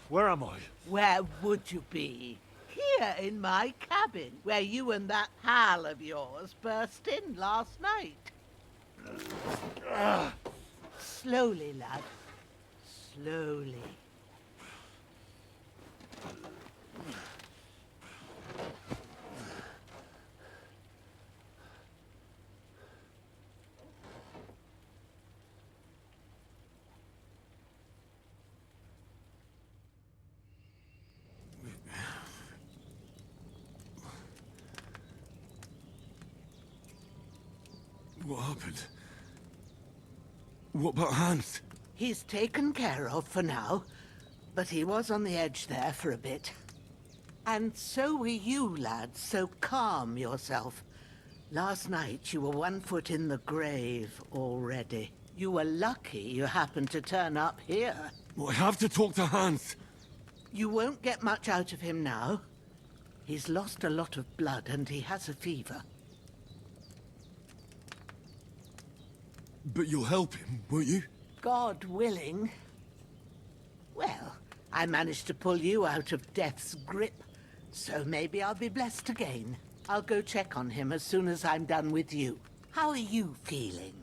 Where am I? Where would you be? Here in my cabin, where you and that pal of yours burst in last night. Slowly, lad. Slowly. What happened? What about Hans? He's taken care of for now, but he was on the edge there for a bit. And so were you, lad, so calm yourself. Last night you were 1 foot in the grave already. You were lucky you happened to turn up here. Well, I have to talk to Hans. You won't get much out of him now. He's lost a lot of blood and he has a fever. But you'll help him, won't you? God willing. Well, I managed to pull you out of death's grip, so maybe I'll be blessed again. I'll go check on him as soon as I'm done with you. How are you feeling?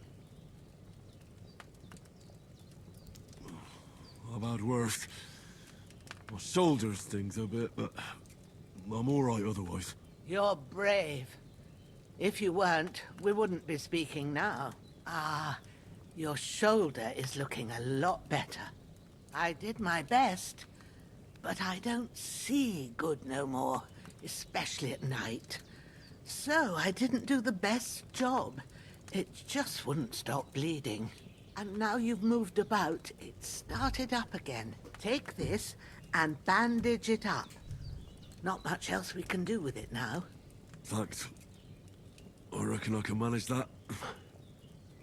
I've had worse. My shoulder stings a bit, but I'm all right otherwise. You're brave. If you weren't, we wouldn't be speaking now. Ah, your shoulder is looking a lot better. I did my best, but I don't see good no more, especially at night. So I didn't do the best job. It just wouldn't stop bleeding. And now you've moved about, it started up again. Take this and bandage it up. Not much else we can do with it now. Thanks. I reckon I can manage that.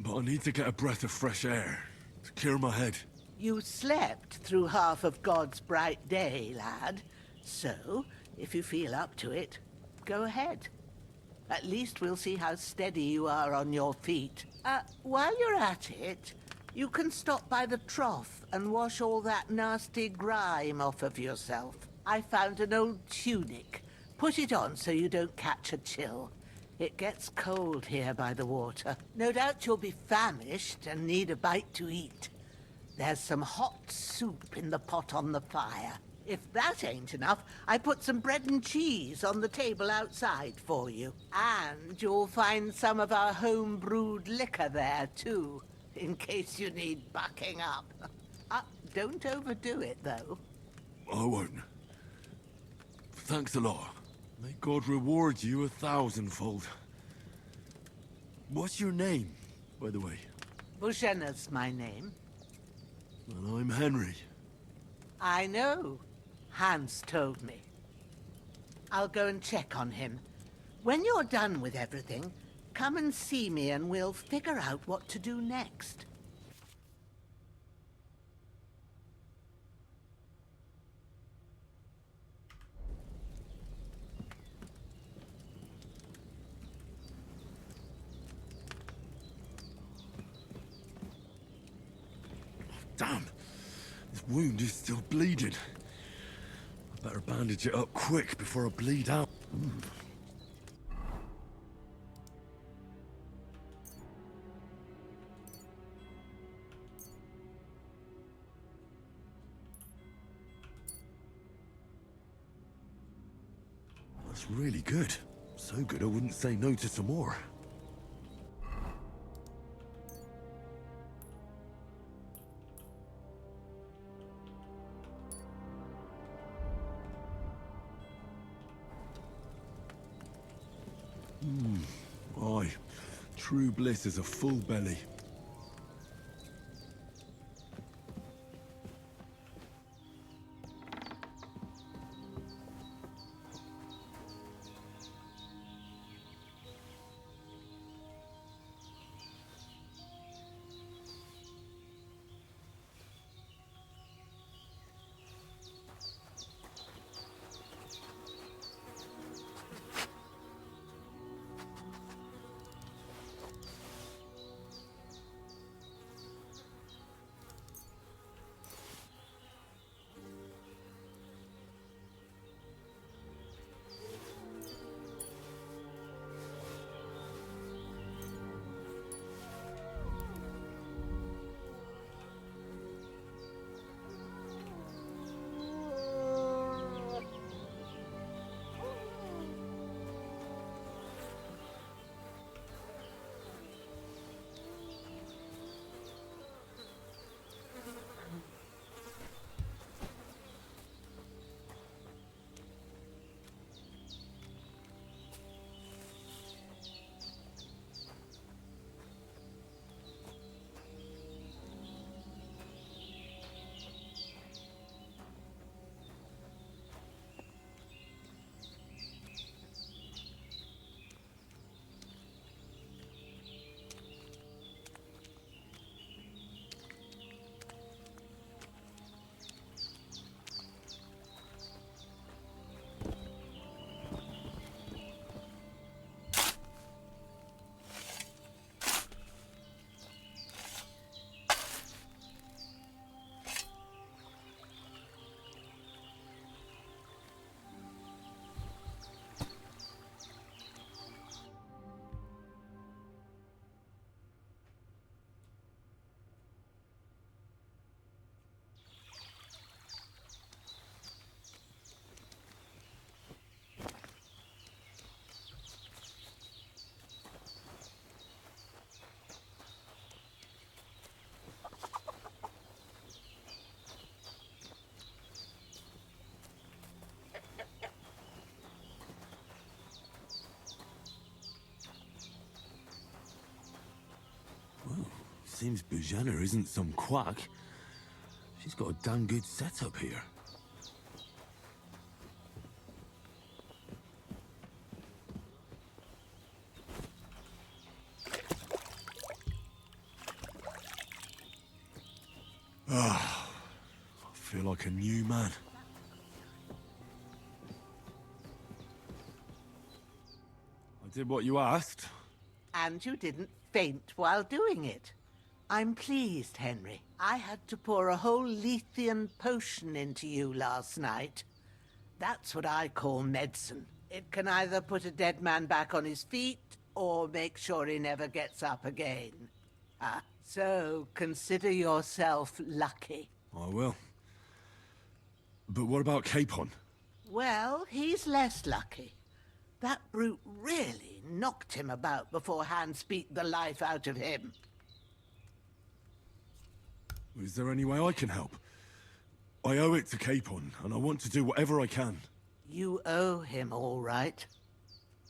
But I need to get a breath of fresh air to clear my head. You slept through half of God's bright day, lad. So, if you feel up to it, go ahead. At least we'll see how steady you are on your feet. While you're at it, you can stop by the trough and wash all that nasty grime off of yourself. I found an old tunic. Put it on so you don't catch a chill. It gets cold here by the water. No doubt you'll be famished and need a bite to eat. There's some hot soup in the pot on the fire. If that ain't enough, I put some bread and cheese on the table outside for you. And you'll find some of our home-brewed liquor there, too, in case you need bucking up. Don't overdo it, though. I won't. Thanks a lot. May God reward you 1,000-fold. What's your name, by the way? Bushenna's my name. And I'm Henry. I know. Hans told me. I'll go and check on him. When you're done with everything, come and see me and we'll figure out what to do next. Damn! This wound is still bleeding. I better bandage it up quick before I bleed out. That's really good. So good I wouldn't say no to some more. Aye. True bliss is a full belly. Seems Bujana isn't some quack. She's got a damn good setup here. Ah, I feel like a new man. I did what you asked. And you didn't faint while doing it. I'm pleased, Henry. I had to pour a whole Lethean potion into you last night. That's what I call medicine. It can either put a dead man back on his feet, or make sure he never gets up again. So consider yourself lucky. I will. But what about Capon? Well, he's less lucky. That brute really knocked him about before Hans beat the life out of him. Is there any way I can help? I owe it to Capon, and I want to do whatever I can. You owe him, all right.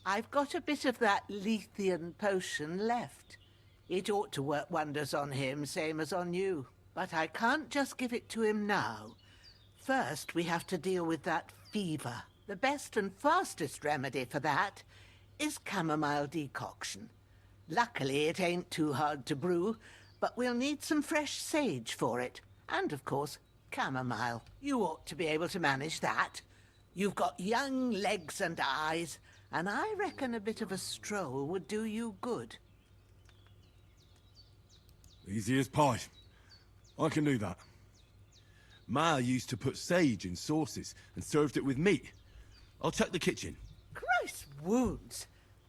I've got a bit of that Lethean potion left. It ought to work wonders on him, same as on you. But I can't just give it to him now. First, we have to deal with that fever. The best and fastest remedy for that is chamomile decoction. Luckily, it ain't too hard to brew, but we'll need some fresh sage for it. And, of course, chamomile. You ought to be able to manage that. You've got young legs and eyes, and I reckon a bit of a stroll would do you good. Easy as pie. I can do that. Ma used to put sage in sauces and served it with meat. I'll check the kitchen. Christ wounds!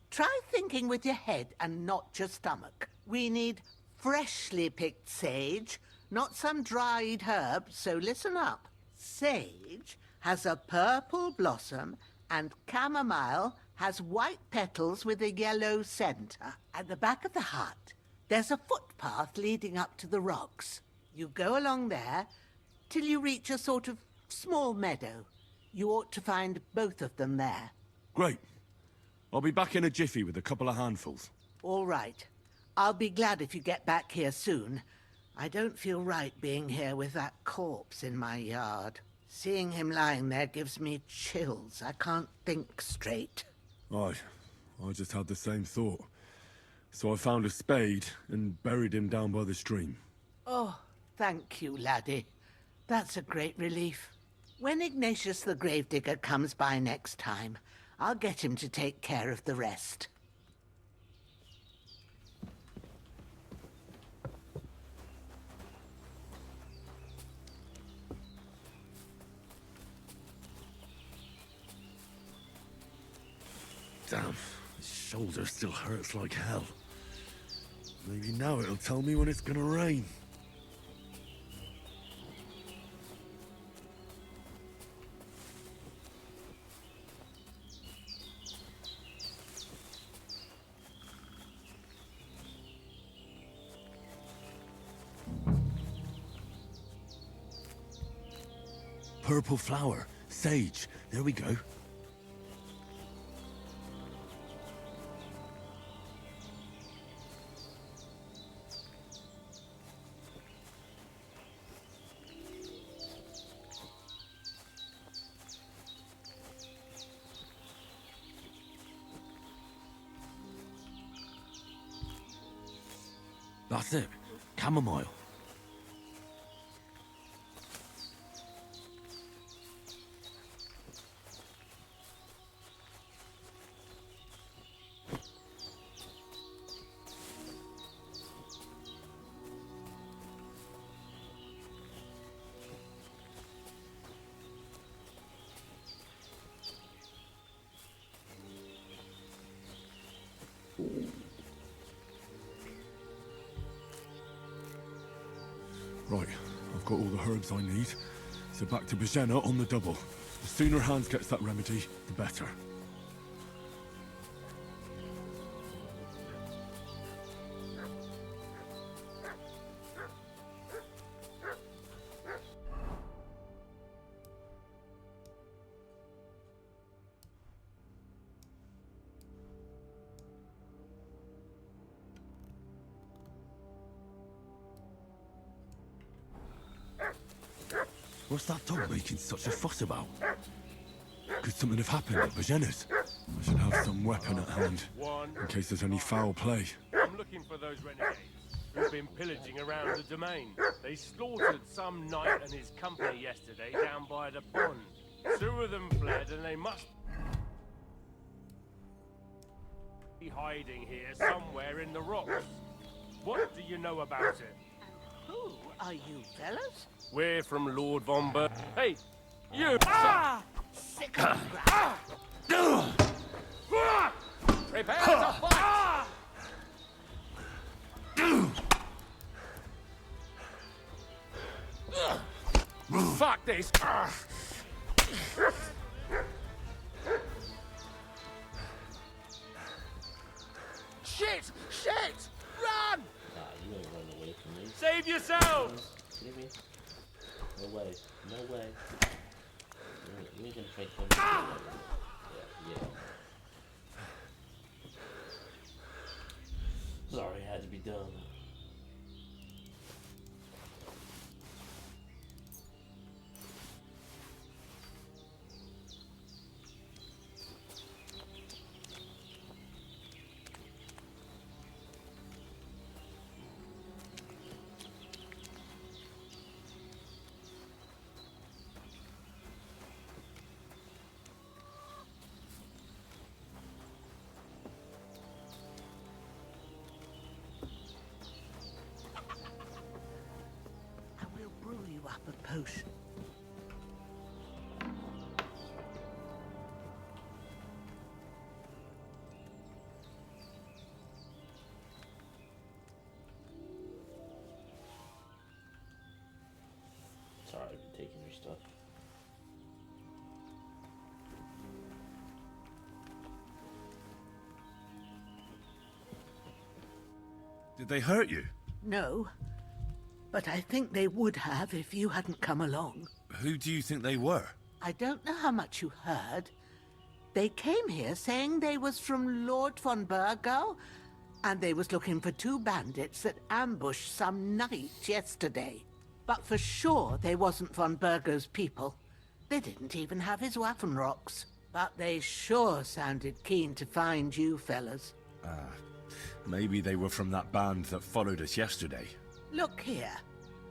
Try thinking with your head and not your stomach. We need freshly picked sage, not some dried herb, so listen up. Sage has a purple blossom, and chamomile has white petals with a yellow center. At the back of the hut, there's a footpath leading up to the rocks. You go along there till you reach a sort of small meadow. You ought to find both of them there. Great. I'll be back in a jiffy with a couple of handfuls. All right. I'll be glad if you get back here soon. I don't feel right being here with that corpse in my yard. Seeing him lying there gives me chills. I can't think straight. I just had the same thought. So I found a spade and buried him down by the stream. Oh, thank you, laddie. That's a great relief. When Ignatius the Gravedigger comes by next time, I'll get him to take care of the rest. Damn, his shoulder still hurts like hell. Maybe now it'll tell me when it's gonna rain. Purple flower, sage, there we go. That's it. Chamomile. Right, I've got all the herbs I need, so back to Bajena on the double. The sooner Hans gets that remedy, the better. What's that dog making such a fuss about? Could something have happened at Bajena's? I should have some weapon at hand, in case there's any foul play. I'm looking for those renegades who've been pillaging around the domain. They slaughtered some knight and his company yesterday down by the pond. 2 of them fled, and they must be hiding here somewhere in the rocks. What do you know about it? Who are you, fellas? We're from Lord von Ber... Hey, you! Ah! Sick of Prepare to fight! Fuck this! Shit! Shit! Run! Nah, you ain't running away from me. Save yourselves! Give me. No way. No way. You ain't gonna fight them. Yeah. Sorry, it had to be done. I will brew you up a potion. Sorry, I've been taking your stuff. Did they hurt you? No, but I think they would have if you hadn't come along. Who do you think they were? I don't know how much you heard. They came here saying they was from Lord von Burgo, and they was looking for 2 bandits that ambushed some knight yesterday. But for sure they wasn't von Burgo's people. They didn't even have his Waffenrocks. But they sure sounded keen to find you fellas. Maybe they were from that band that followed us yesterday. Look here.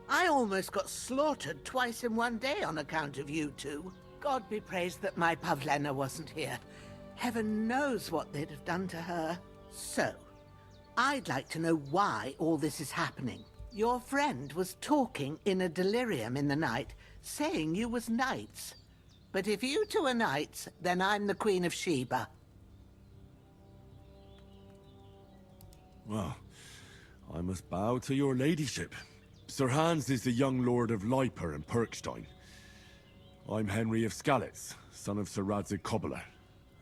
I almost got slaughtered twice in one day on account of you two. God be praised that my Pavlena wasn't here. Heaven knows what they'd have done to her. So, I'd like to know why all this is happening. Your friend was talking in a delirium in the night, saying you was knights. But if you two are knights, then I'm the Queen of Sheba. Well, I must bow to your ladyship. Sir Hans is the young lord of Leiper and Perkstein. I'm Henry of Skalitz, son of Sir Radzig Kobyla,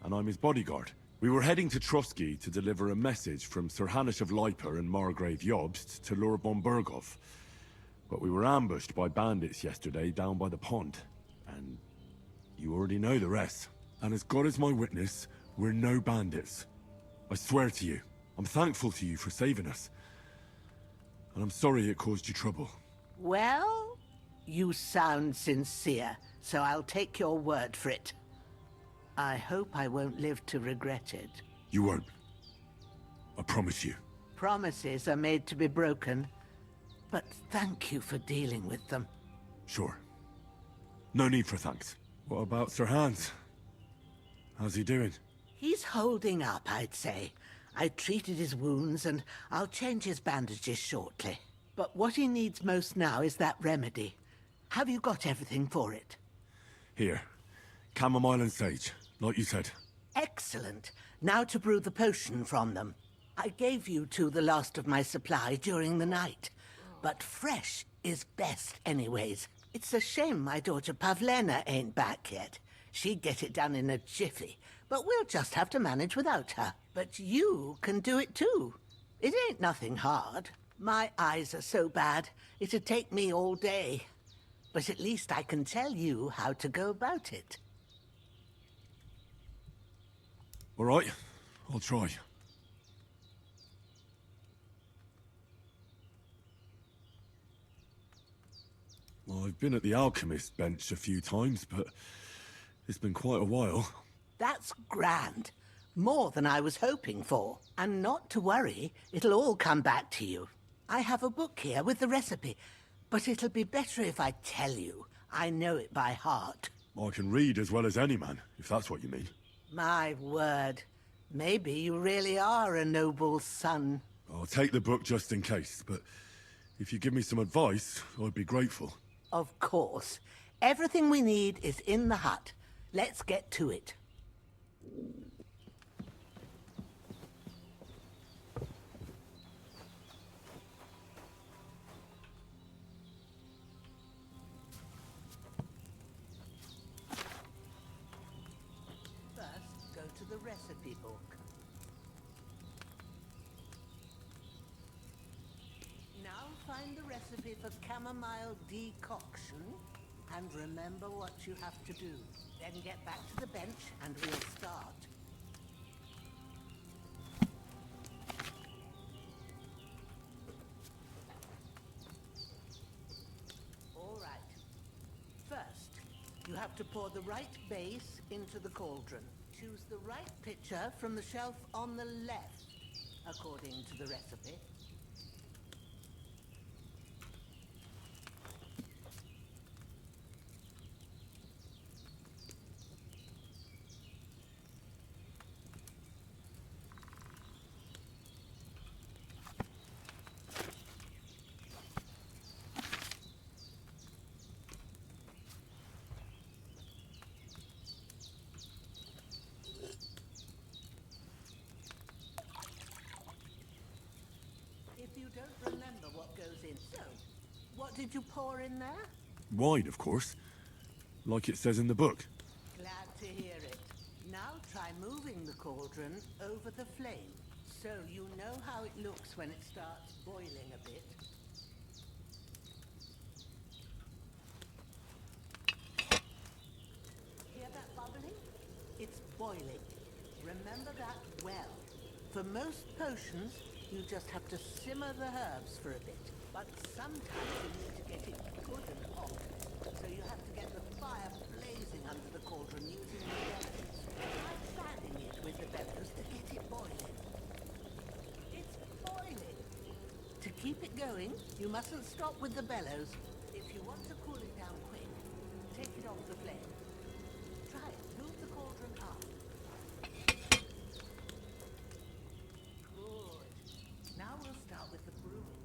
and I'm his bodyguard. We were heading to Trotsky to deliver a message from Sir Hanush of Leiper and Margrave Jobst to Lord von Burgov. But we were ambushed by bandits yesterday down by the pond. And you already know the rest. And as God is my witness, we're no bandits. I swear to you, I'm thankful to you for saving us. And I'm sorry it caused you trouble. Well, you sound sincere, so I'll take your word for it. I hope I won't live to regret it. You won't. I promise you. Promises are made to be broken, but thank you for dealing with them. Sure. No need for thanks. What about Sir Hans? How's he doing? He's holding up, I'd say. I treated his wounds, and I'll change his bandages shortly. But what he needs most now is that remedy. Have you got everything for it? Here. Chamomile and sage, like you said. Excellent. Now to brew the potion from them. I gave you two the last of my supply during the night. But fresh is best anyways. It's a shame my daughter Pavlena ain't back yet. She'd get it done in a jiffy. But we'll just have to manage without her. But you can do it too. It ain't nothing hard. My eyes are so bad, it'd take me all day. But at least I can tell you how to go about it. All right, I'll try. I've been at the alchemist bench a few times, but it's been quite a while. That's grand. More than I was hoping for. And not to worry, it'll all come back to you. I have a book here with the recipe, but it'll be better if I tell you. I know it by heart. I can read as well as any man, if that's what you mean. My word. Maybe you really are a noble son. I'll take the book just in case, but if you give me some advice, I'd be grateful. Of course. Everything we need is in the hut. Let's get to it. First, go to the recipe book. Now find the recipe for chamomile decoction and remember what you have to do. Then get back to the bench and we'll start. All right. First, you have to pour the right base into the cauldron. Choose the right pitcher from the shelf on the left, according to the recipe. If you don't remember what goes in, so what did you pour in there? Wine, of course. Like it says in the book. Glad to hear it. Now try moving the cauldron over the flame, so you know how it looks when it starts boiling a bit. Hear that bubbling? It's boiling. Remember that well. For most potions, you just have to simmer the herbs for a bit. But sometimes you need to get it good and hot. So you have to get the fire blazing under the cauldron using the bellows. Try fanning it with the bellows to get it boiling. It's boiling. To keep it going, you mustn't stop with the bellows. If you want to cool it down quick, take it off the flame. Try it. Move the cauldron up. Good. Now we'll start with the brewing.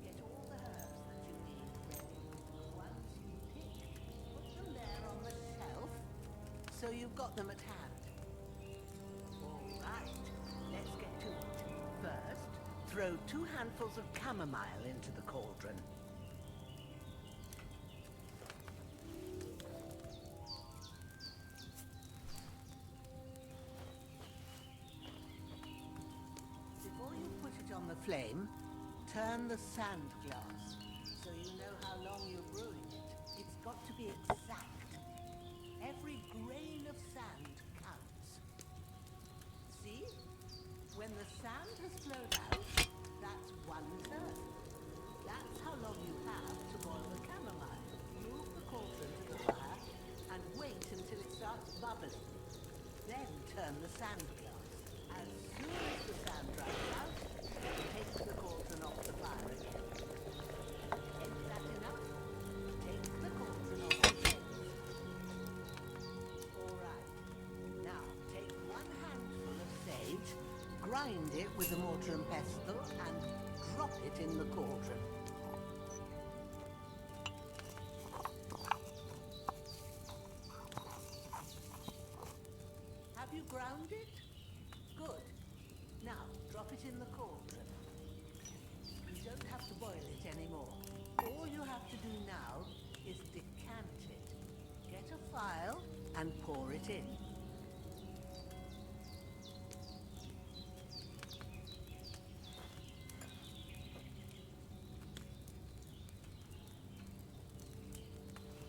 Get all the herbs that you need ready. The ones you picked, put them there on the shelf, so you've got them at hand. All right, let's get to it. First, throw 2 handfuls of chamomile into the cauldron. Before you put it on the flame, turn the sand glass so you know how long you're brewing it. It's got to be exact. Every grain of sand counts. See? When the sand has flowed out, that's 1 turn. That's how long you have to boil the chamomile. Move the cauldron to the fire and wait until it starts bubbling. Then turn the sand glass. As soon as the sand dries out, take the cauldron off the fire again. Ain't that enough? Take the cauldron off the flames. All right. Now take 1 handful of sage, grind it with a mortar and pestle, and drop it in the cauldron. Have you ground it? Good. Now, drop it in the cauldron. You don't have to boil it anymore. All you have to do now is decant it. Get a phial and pour it in.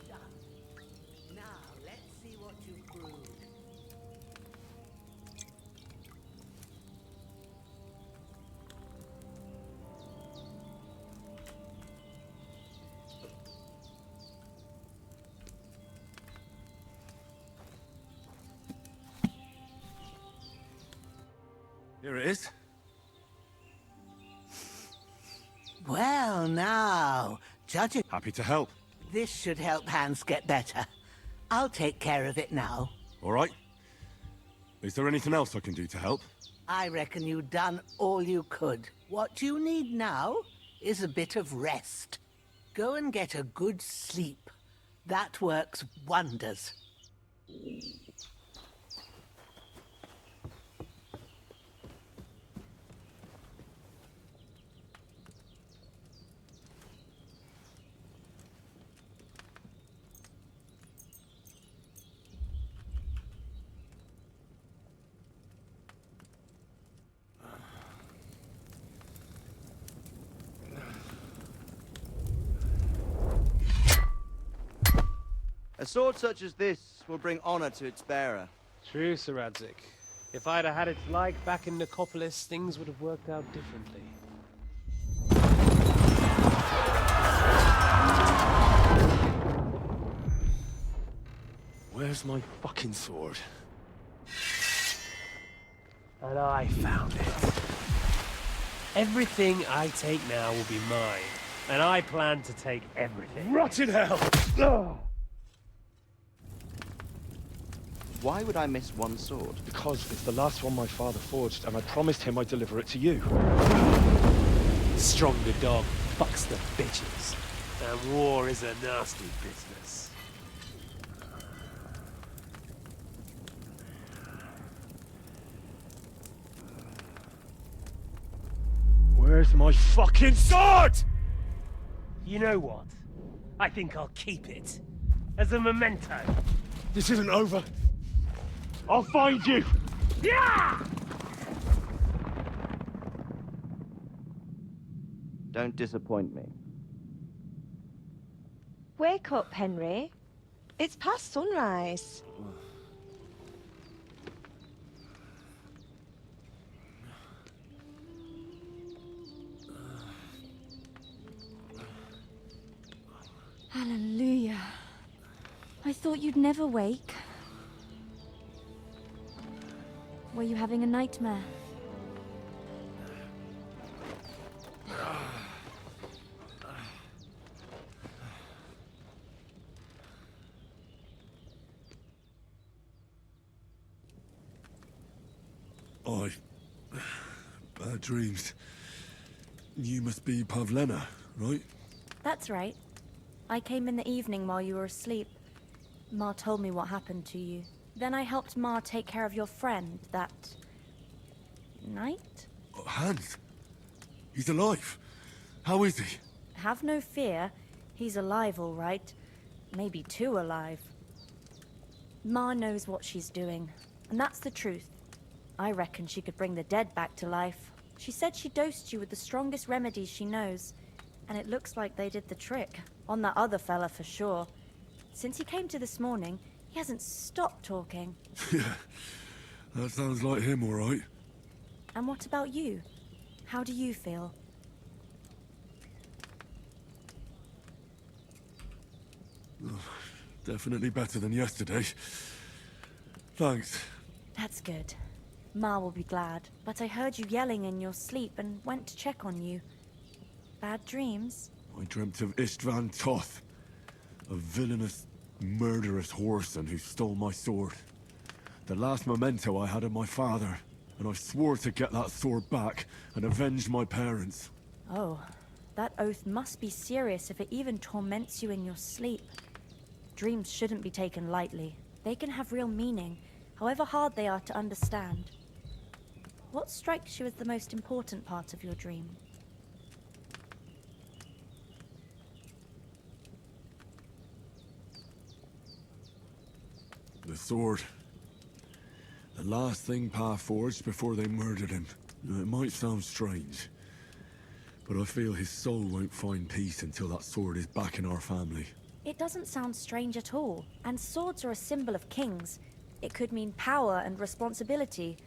Done. Now, let's see what you've brewed. Here it is. Well, now, judging... Happy to help. This should help Hans get better. I'll take care of it now. All right. Is there anything else I can do to help? I reckon you've done all you could. What you need now is a bit of rest. Go and get a good sleep. That works wonders. A sword such as this will bring honor to its bearer. True, Sir Radzik. If I'd have had its like back in Nicopolis, things would have worked out differently. Where's my fucking sword? And I found it. Everything I take now will be mine, and I plan to take everything. Rot in hell! Ugh. Why would I miss one sword? Because it's the last one my father forged, and I promised him I'd deliver it to you. Stronger dog fucks the bitches, and war is a nasty business. Where's my fucking sword? You know what? I think I'll keep it. As a memento. This isn't over. I'll find you! Yeah! Don't disappoint me. Wake up, Henry. It's past sunrise. Hallelujah. I thought you'd never wake. Were you having a nightmare? Bad dreams. You must be Pavlena, right? That's right. I came in the evening while you were asleep. Ma told me what happened to you. Then I helped Ma take care of your friend that... night? Hans? He's alive. How is he? Have no fear. He's alive, all right. Maybe too alive. Ma knows what she's doing, and that's the truth. I reckon she could bring the dead back to life. She said she dosed you with the strongest remedies she knows, and it looks like they did the trick. On that other fella for sure. Since he came to this morning, he hasn't stopped talking. Yeah, that sounds like him, all right. And what about you? How do you feel? Definitely better than yesterday. Thanks. That's good. Ma will be glad, but I heard you yelling in your sleep and went to check on you. Bad dreams? I dreamt of Istvan Toth, a villainous, murderous whoreson who stole my sword. The last memento I had of my father, and I swore to get that sword back and avenge my parents. Oh, that oath must be serious if it even torments you in your sleep. Dreams shouldn't be taken lightly. They can have real meaning, however hard they are to understand. What strikes you as the most important part of your dream? The sword. The last thing Pa forged before they murdered him. It might sound strange, but I feel his soul won't find peace until that sword is back in our family. It doesn't sound strange at all, and swords are a symbol of kings. It could mean power and responsibility,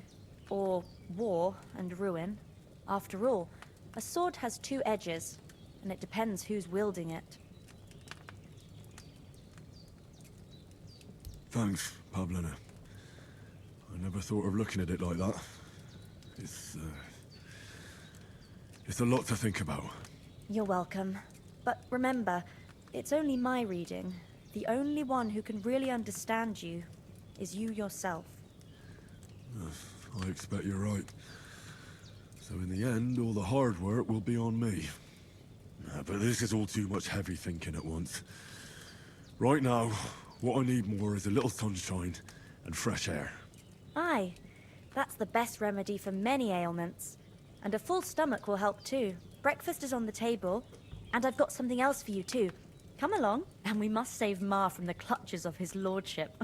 or war and ruin. After all, a sword has two edges, and it depends who's wielding it. Thanks, Pavlena. I never thought of looking at it like that. It's a lot to think about. You're welcome. But remember, it's only my reading. The only one who can really understand you is you yourself. I expect you're right. So in the end, all the hard work will be on me. But this is all too much heavy thinking at once. Right now, what I need more is a little sunshine and fresh air. Aye, that's the best remedy for many ailments. And a full stomach will help too. Breakfast is on the table, and I've got something else for you too. Come along, and we must save Ma from the clutches of his lordship.